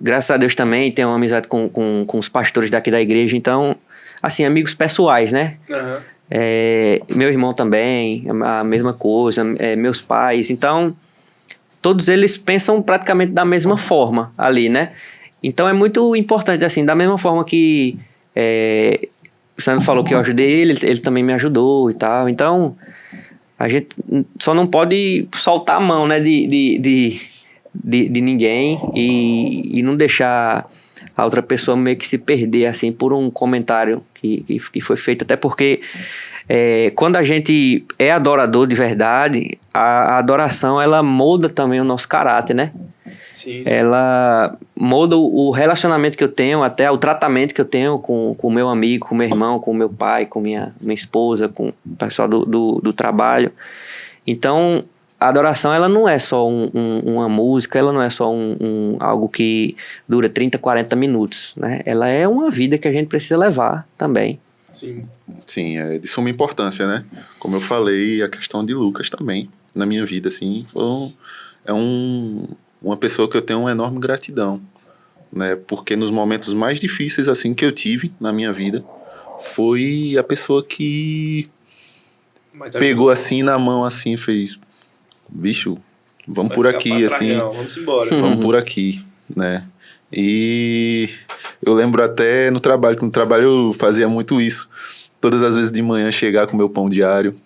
A: Graças a Deus também tem uma amizade com os pastores daqui da igreja. Então, assim, amigos pessoais, né?
G: Uhum.
A: Meu irmão também, a mesma coisa, meus pais. Então, todos eles pensam praticamente da mesma forma ali, né? Então, é muito importante, assim, da mesma forma que o Sandro falou que eu ajudei ele também me ajudou e tal. Então, a gente só não pode soltar a mão, né, de ninguém e não deixar a outra pessoa meio que se perder, assim, por um comentário que foi feito. Até porque quando a gente é adorador de verdade, a adoração, ela molda também o nosso caráter, né?
G: Sim.
A: Ela molda o relacionamento que eu tenho, até o tratamento que eu tenho com o meu amigo, com o meu irmão, com o meu pai, com minha esposa, com o pessoal do trabalho. Então, a adoração, ela não é só uma música, ela não é só algo que dura 30, 40 minutos, né? Ela é uma vida que a gente precisa levar também.
G: Sim.
C: Sim, é de suma importância, né? Como eu falei, a questão de Lucas também, na minha vida, assim, uma pessoa que eu tenho uma enorme gratidão, né? Porque nos momentos mais difíceis, assim, que eu tive na minha vida, foi a pessoa que pegou assim na mão, assim, fez... Bicho, vamos por aqui, assim.
G: Não, vamos embora.
C: Vamos por aqui, né? E eu lembro até no trabalho, que no trabalho eu fazia muito isso. Todas as vezes de manhã chegar com meu pão diário.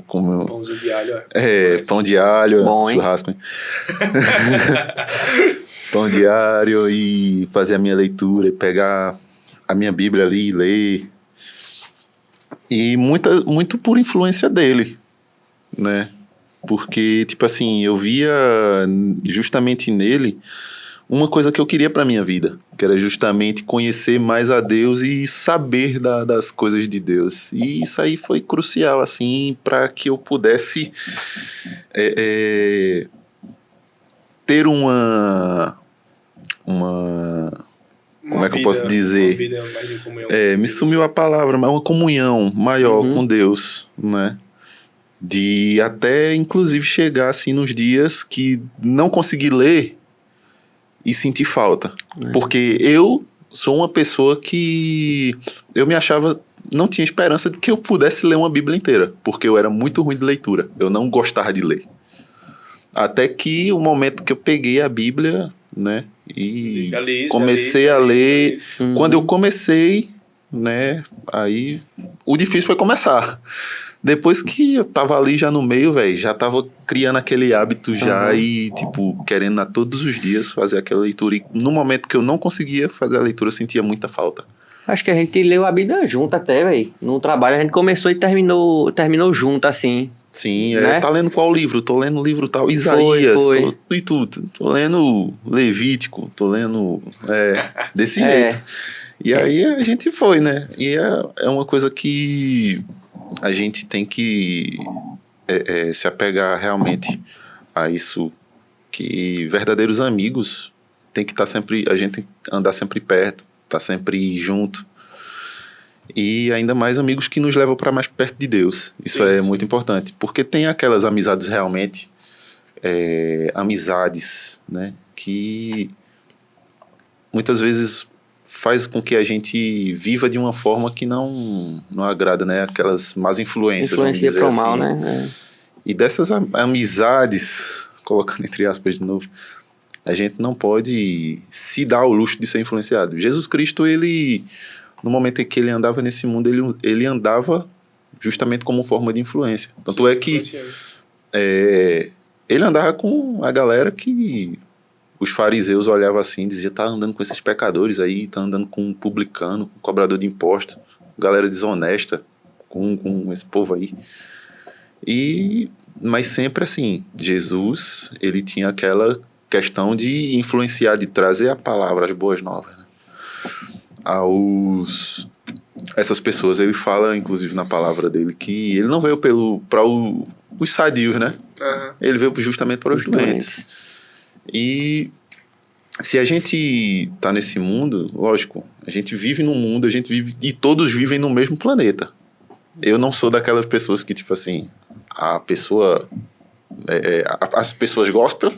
C: Com meu...
G: Pãozinho de alho,
C: pão de alho,
A: Bom, hein?
C: churrasco, hein? Pão diário e fazer a minha leitura e pegar a minha Bíblia ali e ler. E muito por influência dele, né? Porque, tipo assim, eu via justamente nele uma coisa que eu queria pra minha vida, que era justamente conhecer mais a Deus e saber das coisas de Deus. E isso aí foi crucial, assim, para que eu pudesse ter uma como é que eu posso dizer?
G: Uma vida mais de comunhão.
C: Me sumiu a palavra, mas uma comunhão maior com Deus, né? De até, inclusive, chegar assim nos dias que não consegui ler e sentir falta. Porque eu sou uma pessoa que eu me achava, não tinha esperança de que eu pudesse ler uma Bíblia inteira, porque eu era muito ruim de leitura. Eu não gostava de ler. Até que o momento que eu peguei a Bíblia, né? E
G: Já li isso,
C: comecei
G: já
C: a
G: li isso,
C: ler.
G: já li isso.
C: Quando eu comecei, né? Aí o difícil foi começar. Depois que eu tava ali já no meio, velho, já tava criando aquele hábito já e, tipo, querendo a todos os dias fazer aquela leitura. E no momento que eu não conseguia fazer a leitura, eu sentia muita falta.
A: Acho que a gente leu a Bíblia junto até, velho. No trabalho a gente começou e terminou junto, assim.
C: Sim,
A: Né?
C: tá lendo qual livro? Tô lendo o livro tal, Isaías,
A: Foi.
C: E tudo. Tô lendo Levítico, tô lendo desse jeito. E aí a gente foi, né? E é uma coisa que a gente tem que se apegar realmente a isso, que verdadeiros amigos tem que estar sempre, a gente tem que andar sempre perto, estar sempre junto. E ainda mais amigos que nos levam para mais perto de Deus. Isso é muito importante. Porque tem aquelas amizades realmente, amizades, né? Que muitas vezes faz com que a gente viva de uma forma que não agrada, né? Aquelas más influências.
A: Influencia pro mal,
C: assim.
A: né?
C: E dessas amizades, colocando entre aspas de novo, a gente não pode se dar ao luxo de ser influenciado. Jesus Cristo, ele... No momento em que ele andava nesse mundo, ele andava justamente como forma de influência. Tanto é que ele andava com a galera que os fariseus olhavam assim e diziam, tá andando com esses pecadores aí, tá andando com um publicano, com um cobrador de impostos, galera desonesta, com esse povo aí. Mas sempre assim, Jesus, ele tinha aquela questão de influenciar, de trazer a palavra, as boas novas, né? Essas pessoas, ele fala inclusive na palavra dele que ele não veio para os sadios, né? Ele veio justamente para os doentes. E se a gente tá nesse mundo, lógico, a gente vive num mundo, a gente vive e todos vivem no mesmo planeta. Eu não sou daquelas pessoas que, tipo assim, a pessoa as pessoas gostam,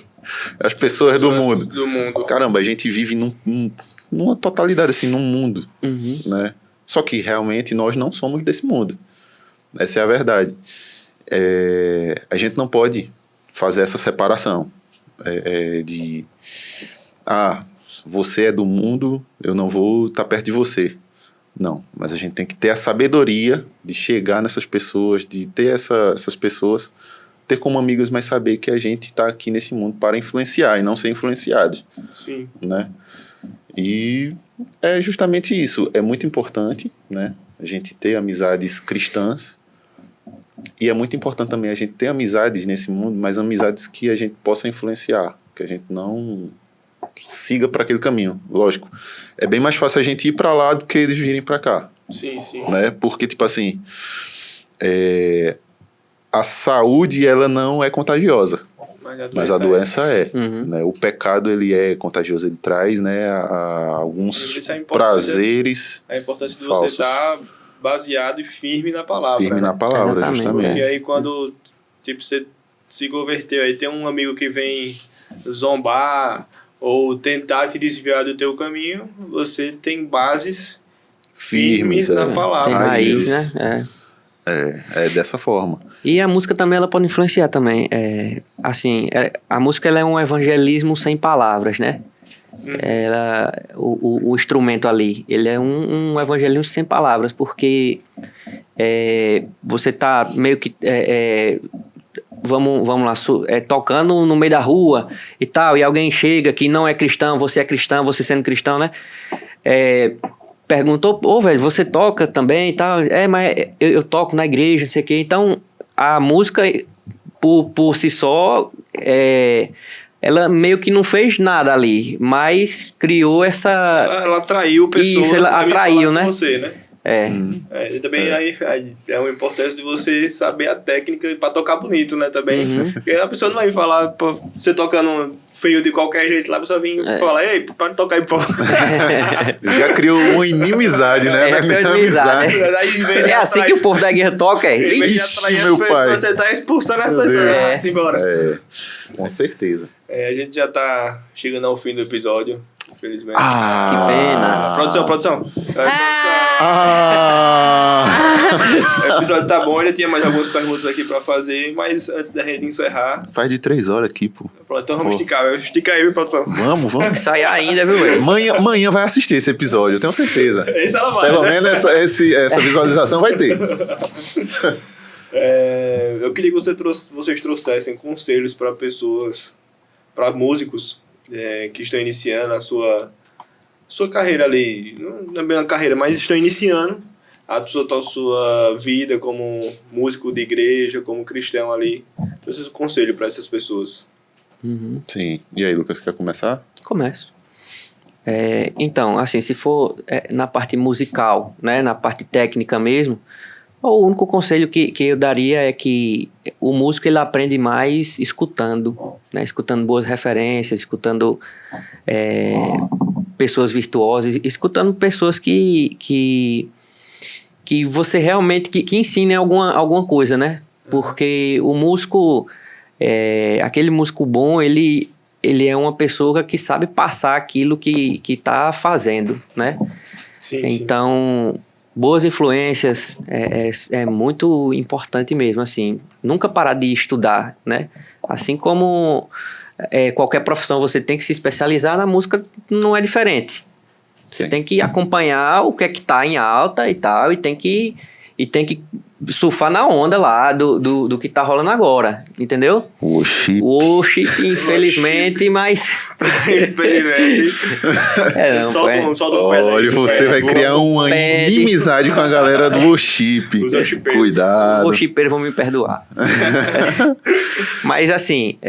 C: as pessoas do mundo. Caramba, a gente vive numa totalidade, assim, num mundo, né? Só que realmente nós não somos desse mundo. Essa é a verdade. A gente não pode fazer essa separação de você é do mundo, eu não vou estar perto de você. Não, mas a gente tem que ter a sabedoria de chegar nessas pessoas, de ter essas pessoas, ter como amigas, mas saber que a gente está aqui nesse mundo para influenciar e não ser influenciado.
G: Sim.
C: Né? E é justamente isso. É muito importante, né, a gente ter amizades cristãs. E é muito importante também a gente ter amizades nesse mundo, mas amizades que a gente possa influenciar, que a gente não siga para aquele caminho. Lógico, é bem mais fácil a gente ir para lá do que eles virem para cá.
G: Sim.
C: Né? Porque, tipo assim, a saúde, ela não é contagiosa. Mas a doença é. Né? O pecado, ele é contagioso, ele traz, né, alguns prazeres
G: a importância de
C: falsos.
G: você estar baseado e firme na palavra.
C: Firme na palavra,
A: Exatamente.
C: justamente.
G: Porque aí quando tipo, você se converteu, aí tem um amigo que vem zombar ou tentar te desviar do teu caminho, você tem bases firmes na palavra.
A: Tem raiz, né?
C: É dessa forma.
A: E a música também, ela pode influenciar também. A música, ela é um evangelismo sem palavras, né? O instrumento ali, ele é um evangelismo sem palavras, porque você tá meio que vamos lá, tocando no meio da rua e tal, e alguém chega que não é cristão, você sendo cristão, né? Perguntou, velho, você toca também e tal? Mas eu toco na igreja, não sei o quê. Então, a música, por si só, ela meio que não fez nada ali, mas criou essa...
G: Ela atraiu pessoas.
A: Isso, ela atraiu, né?
G: Com você, né? E também aí é uma importância de você saber a técnica pra tocar bonito, né? Também. Porque a pessoa não vai falar, você tocando feio de qualquer jeito lá, a pessoa vem falar, ei, pode tocar aí, por favor.
C: Já criou uma inimizade, né?
A: Amizade. É assim que o povo da guerra toca,
G: Em vez de atrair as pessoas, você tá expulsando as pessoas. Assim, embora.
C: Com certeza.
G: A gente já tá chegando ao fim do episódio. Infelizmente.
A: Que pena.
G: Produção. O episódio tá bom, ele tinha mais algumas perguntas aqui pra fazer, mas antes da gente encerrar...
C: Faz de 3 horas aqui, pô.
G: Pronto, então vamos esticar. Estica aí, produção.
C: Vamos.
A: Sai ainda, viu, velho?
C: Manhã vai assistir esse episódio, eu tenho certeza.
G: Esse ela vai,
C: Pelo
G: né?
C: menos essa visualização vai ter.
G: Eu queria que vocês trouxessem conselhos para pessoas, para músicos que estão iniciando a sua carreira ali, não é bem uma carreira, mas estão iniciando a sua vida como músico de igreja, como cristão ali. Trouxe um conselho para essas pessoas.
A: Uhum.
C: Sim. E aí, Lucas, quer começar?
A: Começo. Então, assim, se for na parte musical, né, na parte técnica mesmo, o único conselho que eu daria é que o músico ele aprende mais escutando, né, escutando boas referências, escutando pessoas virtuosas, escutando pessoas que você realmente que ensinem alguma coisa, né? Porque o músico, aquele músico bom, ele é uma pessoa que sabe passar aquilo que está fazendo, né?
G: Sim,
A: então, boas influências é muito importante mesmo, assim. Nunca parar de estudar, né? Assim como qualquer profissão você tem que se especializar, na música não é diferente. Você tem que acompanhar o que é que tá em alta e tal, e tem que surfar na onda lá do que tá rolando agora, entendeu?
C: Oxi,
A: infelizmente, mas...
G: Infelizmente.
C: Olha, você vai criar uma inimizade com a galera do worship. Cuidado.
A: Os worshipeiros vão me perdoar. Mas assim,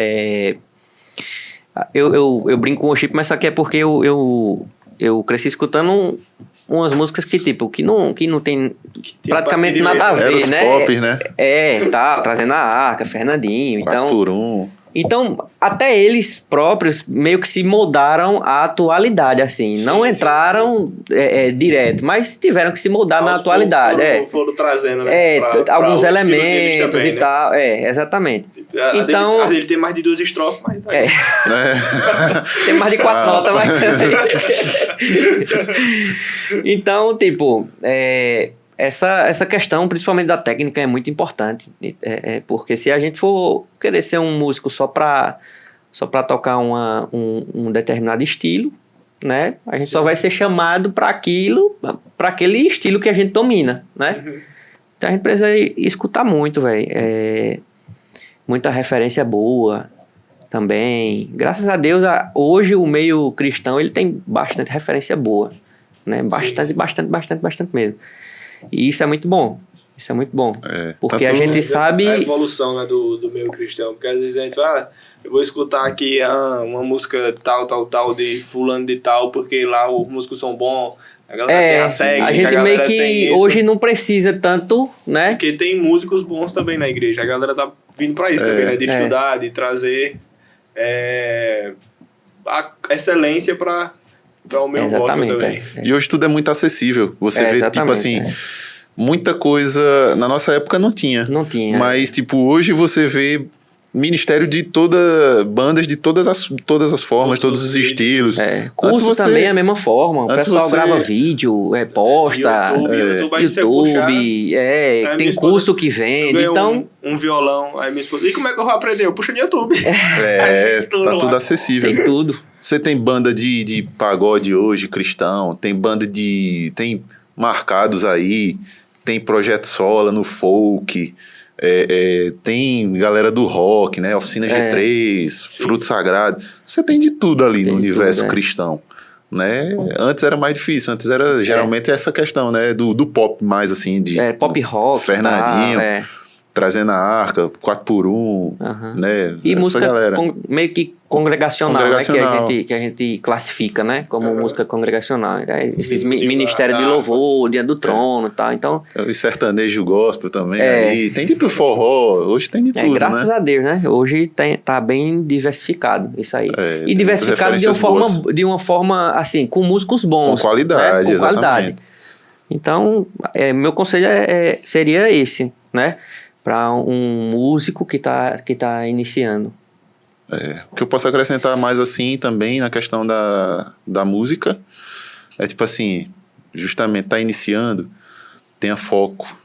A: eu brinco com o worship, mas só que é porque eu cresci escutando umas músicas que não tem praticamente nada a ver, né?
C: Pop, né?
A: Tá trazendo a Arca, Fernandinho,
C: 4x1.
A: Então, até eles próprios meio que se moldaram à atualidade, assim. Não entraram direto, mas tiveram que se moldar na atualidade.
G: Foram trazendo, né?
A: Alguns elementos também, e tal. Exatamente.
G: Então, ele tem mais de 2 estrofes, mas...
A: Tem mais de 4 notas, mas também. Então, tipo... Essa questão, principalmente da técnica, é muito importante. Porque se a gente for querer ser um músico só para tocar um determinado estilo, né? A gente só vai ser chamado para aquele estilo que a gente domina, né?
G: Uhum.
A: Então a gente precisa escutar muito, velho. Muita referência boa também. Graças a Deus, hoje o meio cristão ele tem bastante referência boa, né? Bastante mesmo. E isso é muito bom. Porque a gente sabe...
G: A evolução, né, do meio cristão. Porque às vezes a gente fala, eu vou escutar aqui uma música tal, de fulano de tal, porque lá os músicos são bons. A galera tem a técnica,
A: a gente meio que hoje não precisa tanto, né?
G: Porque tem músicos bons também na igreja. A galera tá vindo pra isso também, né? De estudar, de trazer a excelência para o meu gosto também.
C: E hoje tudo é muito acessível. Você vê, tipo assim, muita coisa... Na nossa época não tinha.
A: Não tinha.
C: Mas, tipo, hoje você vê ministério de bandas de todas as formas, todos os estilos.
A: Curso também é a mesma forma. O pessoal grava vídeo, posta, YouTube, tem curso que vende. Então...
G: um violão, aí minha esposa, e como é que eu vou aprender? Eu puxo no YouTube.
C: Tá tudo acessível.
A: Tem tudo.
C: Você tem banda de pagode hoje, cristão, tem banda tem marcados aí, tem Projeto Sola no folk, tem galera do rock, né? Oficina G3, Fruto Sagrado. Você tem de tudo ali no universo cristão, né? Antes era mais difícil, antes era geralmente essa questão, né? Do pop mais assim, de
A: pop rock,
C: Fernandinho, trazendo a Arca, 4x1, né?
A: E
C: essa
A: música
C: galera.
A: Meio que congregacional. Né? Que a gente classifica, né? Como música congregacional. Esses ministérios de louvor, Dia do Trono e tal. Então,
C: o sertanejo gospel também. Aí. Tem de tudo, forró. Hoje tem de tudo,
A: graças a Deus, né? Hoje tá bem diversificado isso aí. E diversificado de uma forma, assim, com músicos bons.
C: Com qualidade,
A: né? Com
C: exatamente.
A: qualidade. Então, meu conselho seria esse, né? Para um músico que tá iniciando.
C: O que eu posso acrescentar mais assim também na questão da música é tipo assim, justamente tá iniciando, tenha foco,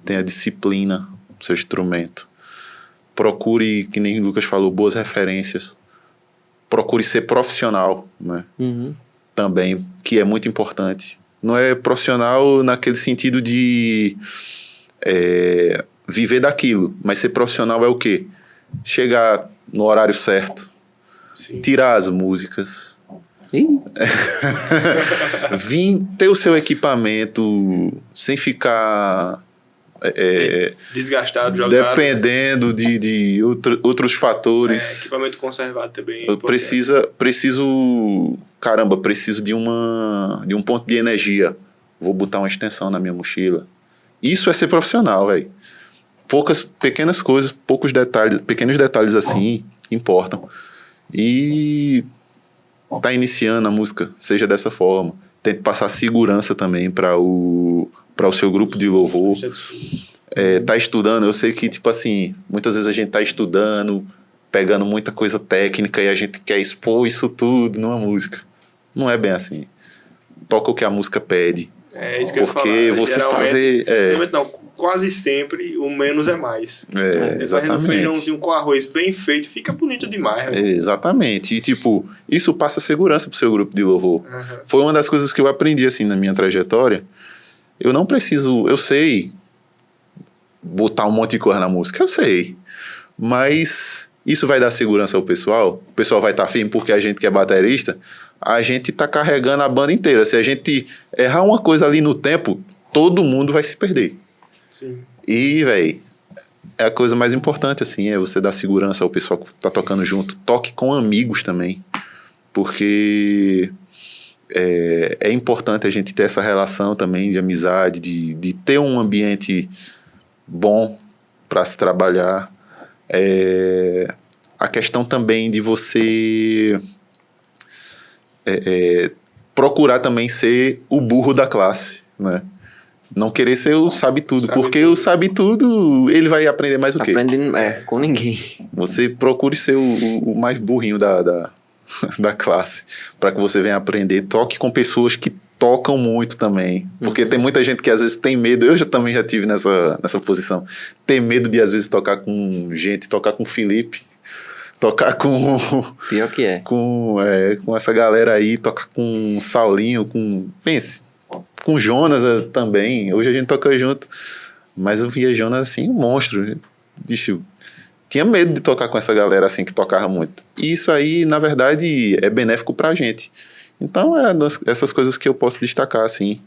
C: tenha disciplina no seu instrumento. Procure, que nem o Lucas falou, boas referências. Procure ser profissional, né? Também, que é muito importante. Não é profissional naquele sentido de viver daquilo, mas ser profissional é o quê? Chegar no horário certo,
G: Sim.
C: tirar as músicas,
A: Ih,
C: vir ter o seu equipamento sem ficar
G: Desgastado, jogado.
C: dependendo de outros fatores.
G: Equipamento conservado também.
C: Eu preciso de um ponto de energia. Vou botar uma extensão na minha mochila. Isso é ser profissional, velho. Pequenas coisas, pequenos detalhes assim importam. E tá iniciando a música, seja dessa forma. Tente passar segurança também para o seu grupo de louvor. Tá estudando, eu sei que, tipo assim, muitas vezes a gente tá estudando, pegando muita coisa técnica e a gente quer expor isso tudo numa música. Não é bem assim. Toca o que a música pede.
G: É isso que eu ia
C: Porque
G: falar.
C: você fazer...
G: Geralmente não, quase sempre o menos é mais. Fazendo
C: Exatamente.
G: feijãozinho com arroz bem feito, fica bonito demais. Né?
C: Exatamente. E, tipo, isso passa segurança pro seu grupo de louvor. Foi uma das coisas que eu aprendi, assim, na minha trajetória. Eu sei botar um monte de coisa na música, eu sei. Mas isso vai dar segurança ao pessoal? O pessoal vai estar firme porque a gente que é baterista, a gente tá carregando a banda inteira. Se a gente errar uma coisa ali no tempo, todo mundo vai se perder.
G: Sim.
C: E, velho, é a coisa mais importante, assim, é você dar segurança ao pessoal que tá tocando junto. Toque com amigos também, porque é importante a gente ter essa relação também de amizade, de ter um ambiente bom para se trabalhar. A questão também de você procurar também ser o burro da classe, né? Não querer ser o sabe-tudo, porque o sabe-tudo, ele vai aprender mais o quê?
A: aprendendo com ninguém.
C: Você procure ser o mais burrinho da classe, para que você venha aprender. Toque com pessoas que tocam muito também, porque tem muita gente que às vezes tem medo. Eu também já tive nessa posição. Tem medo de às vezes tocar com gente, tocar com o Felipe, tocar com...
A: Pior que é.
C: Com essa galera aí, tocar com o Saulinho, pense, com o Jonas também. Hoje a gente toca junto, mas eu via Jonas assim, um monstro. Bicho, tinha medo de tocar com essa galera assim que tocava muito. E isso aí, na verdade, é benéfico pra gente. Então, essas coisas que eu posso destacar, assim,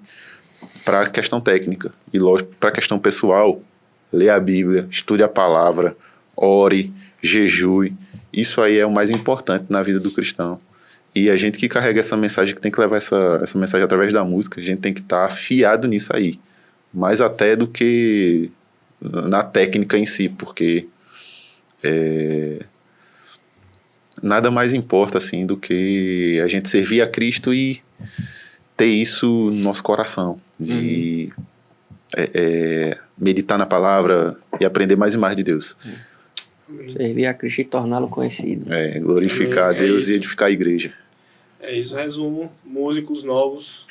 C: pra questão técnica. E, lógico, pra questão pessoal, lê a Bíblia, estude a palavra, ore, jejue. Isso aí é o mais importante na vida do cristão. E a gente que carrega essa mensagem, que tem que levar essa mensagem através da música, a gente tem que estar afiado nisso aí. Mais até do que na técnica em si, porque nada mais importa assim do que a gente servir a Cristo e ter isso no nosso coração, de meditar na palavra e aprender mais e mais de Deus.
A: Servir a Cristo e torná-lo conhecido.
C: Glorificar a Deus e edificar a igreja.
G: É isso, resumo. Músicos novos,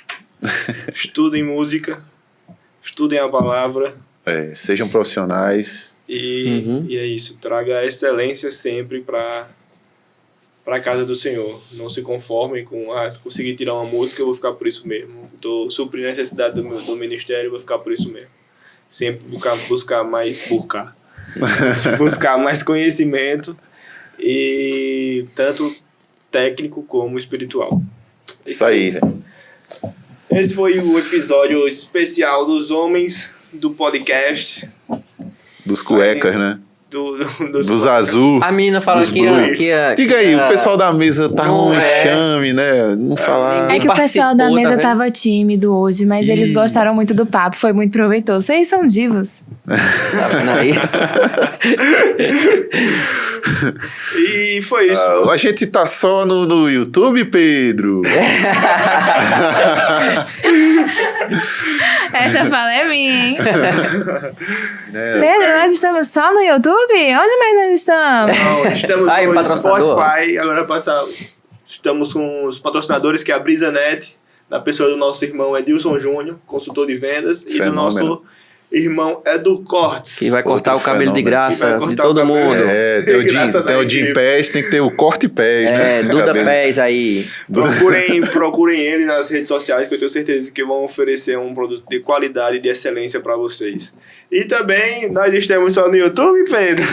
G: estudem música, estudem a palavra.
C: Sejam profissionais.
G: E é isso, traga excelência sempre para a casa do Senhor. Não se conformem com, se conseguir tirar uma música, eu vou ficar por isso mesmo. Estou suprindo a necessidade do ministério, eu vou ficar por isso mesmo. Sempre buscar mais conhecimento, e tanto técnico como espiritual.
C: Isso aí, velho.
G: Esse foi o episódio especial dos homens do podcast.
C: Dos cuecas, né? Dos
G: cuecas.
C: azul.
A: A menina fala
C: dos
A: que
C: blue.
A: ia...
C: Diga aí, o pessoal da mesa tá
A: Não,
C: um enxame, né? Não falar.
F: É que o pessoal da
A: participou,
F: mesa
A: tá vendo?
F: tava tímido hoje, mas eles gostaram muito do papo, foi muito proveitoso. Vocês são divos.
A: Tá vendo aí?
G: E foi isso.
C: A gente tá só no YouTube, Pedro.
F: Essa fala é minha, hein?
C: Né?
F: Pedro, nós estamos só no YouTube? Onde mais nós estamos?
G: Não, estamos
A: Aí,
G: no
A: patrocinador.
G: Spotify. Agora estamos com os patrocinadores, que é a BrisaNet, da pessoa do nosso irmão Edilson Júnior, consultor de vendas, e do
C: Fenômeno.
G: nosso irmão Edu Cortes.
A: Que vai cortar o
C: Outro
A: cabelo de
C: fenômeno.
A: graça
G: Que vai
A: de
G: cortar o
A: todo
G: cabelo.
A: mundo.
C: É, tem o
G: Graça
C: Jim, tem
G: da
C: o Jim
G: equipe.
C: Pés, tem que ter o corte pés, né?
A: É, Duda
C: Cabelo.
A: Pés aí.
G: Procurem ele nas redes sociais, que eu tenho certeza que vão oferecer um produto de qualidade e de excelência para vocês. E também, nós estamos só no YouTube, Pedro.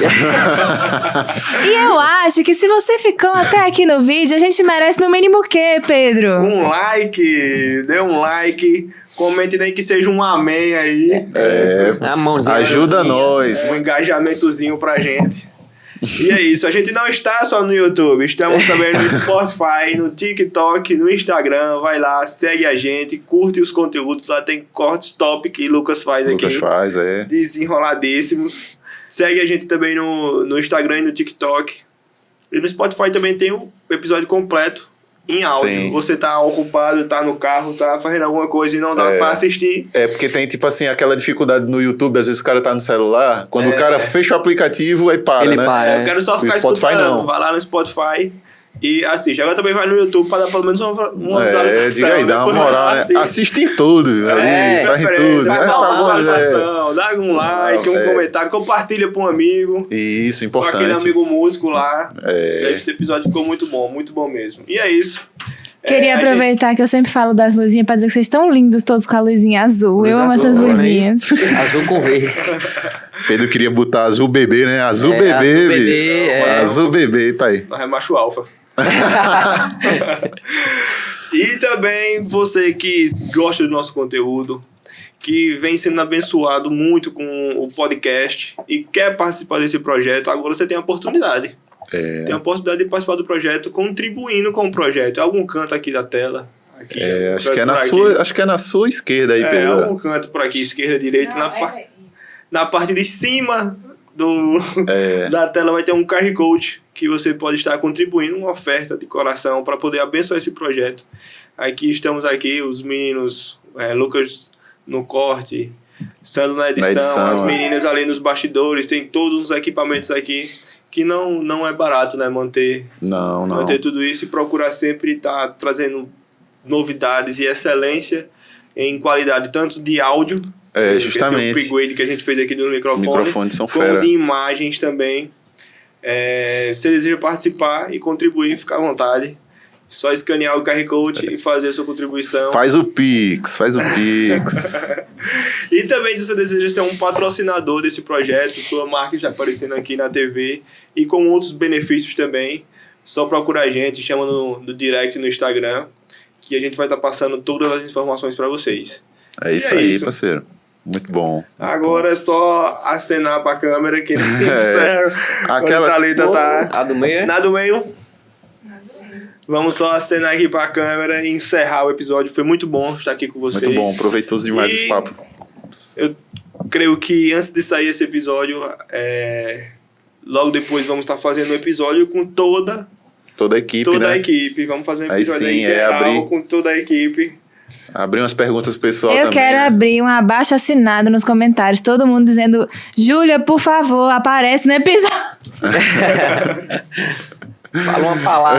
F: E eu acho que se você ficou até aqui no vídeo, a gente merece no mínimo o quê, Pedro?
G: Um like, dê um like, comente nem que seja um amém aí.
C: É,
A: A mãozinha.
C: ajuda nós.
G: Um engajamentozinho pra gente. E é isso, a gente não está só no YouTube, estamos também no Spotify, no TikTok, no Instagram. Vai lá, segue a gente, curte os conteúdos. Lá tem cortes top que Lucas faz
C: Lucas
G: aqui,
C: faz, é.
G: desenroladíssimos. Segue a gente também no Instagram e no TikTok. E no Spotify também tem o episódio completo em áudio.
C: Sim.
G: Você tá ocupado, tá no carro, tá fazendo alguma coisa e não dá pra assistir.
C: É, porque tem, tipo assim, aquela dificuldade no YouTube, às vezes o cara tá no celular, quando o cara fecha o aplicativo, aí para,
A: Ele
C: né?
A: para.
G: Eu quero só
C: No
G: ficar
C: Spotify,
G: escutando.
C: não.
G: Vai lá no Spotify e assiste. Agora também vai no YouTube para dar pelo menos uma
C: Diga aí, dá uma
G: Depois
C: moral, né?
G: assiste.
C: Assiste em tudo, ali, faz em tudo.
G: Vai
C: Né?
G: lá,
C: Tá bom,
G: visualização, dá um like,
C: Não,
G: um
C: é.
G: comentário, compartilha para um amigo.
C: Isso,
G: Com aquele
C: importante.
G: amigo músico lá.
C: É.
G: Esse episódio ficou muito bom mesmo. E é isso.
F: Queria
G: a
F: aproveitar que eu sempre falo das luzinhas pra dizer que vocês estão lindos todos com a luzinha azul.
A: Luz
F: Eu amo
A: azul,
F: essas
A: olha aí.
F: luzinhas.
A: Azul com verde.
C: Pedro queria botar azul bebê, né? Azul
A: É,
C: bebê,
A: azul
C: bicho.
A: bebê, é.
C: Azul bebê, pai.
G: Nós é macho alfa. E também você que gosta do nosso conteúdo, que vem sendo abençoado muito com o podcast e quer participar desse projeto, agora você tem a oportunidade.
C: É.
G: Tem a oportunidade de participar do projeto contribuindo com o projeto. Algum canto aqui da tela. Aqui,
C: É, acho
G: canto
C: que é
G: por aqui.
C: acho que é na sua esquerda aí, Pedro.
G: Algum canto por aqui, esquerda, direita. Na parte de cima da tela vai ter um QR Code que você pode estar contribuindo uma oferta de coração para poder abençoar esse projeto. Estamos aqui, os meninos, Lucas no corte, Sandro na edição, as meninas ali nos bastidores, tem todos os equipamentos aqui que não é barato, né, manter tudo isso e procurar sempre estar trazendo novidades e excelência em qualidade, tanto de áudio,
C: justamente.
G: esse upgrade que a gente fez aqui no
C: Microfones são
G: como
C: fera.
G: de imagens também. Se você deseja participar e contribuir, fica à vontade. Só escanear o QR Code e fazer a sua contribuição.
C: Faz o Pix.
G: E também, se você deseja ser um patrocinador desse projeto, sua marca já aparecendo aqui na TV e com outros benefícios também, só procura a gente, chama no direct no Instagram, que a gente vai estar passando todas as informações para vocês.
C: É isso aí, parceiro. Muito bom.
G: Agora é só acenar pra câmera que
C: Aquela...
G: a Thalita tá
A: A do meio?
G: na do meio. Vamos só acenar aqui pra câmera e encerrar o episódio. Foi muito bom estar aqui com vocês.
C: Muito bom, proveitoso demais esse papo.
G: Eu creio que antes de sair esse episódio, logo depois vamos estar fazendo um episódio com toda
C: a equipe, né?
G: a equipe. Vamos fazer um episódio
C: Aí sim,
G: aí geral
C: abrir.
G: com toda a equipe.
C: Abrir umas perguntas pro pessoal
F: Eu
C: também.
F: quero abrir um abaixo assinado nos comentários. Todo mundo dizendo, Júlia, por favor, aparece no episódio.
A: Fala uma palavra.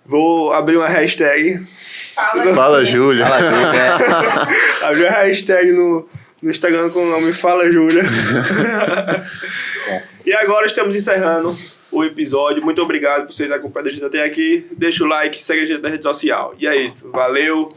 G: Vou abrir uma hashtag.
C: Fala, Júlia.
A: Fala, Júlia.
G: Abrir uma hashtag no Instagram com o nome Fala Júlia. E agora estamos encerrando o episódio. Muito obrigado por vocês acompanhando a gente até aqui. Deixa o like, segue a gente na rede social. E é isso. Valeu.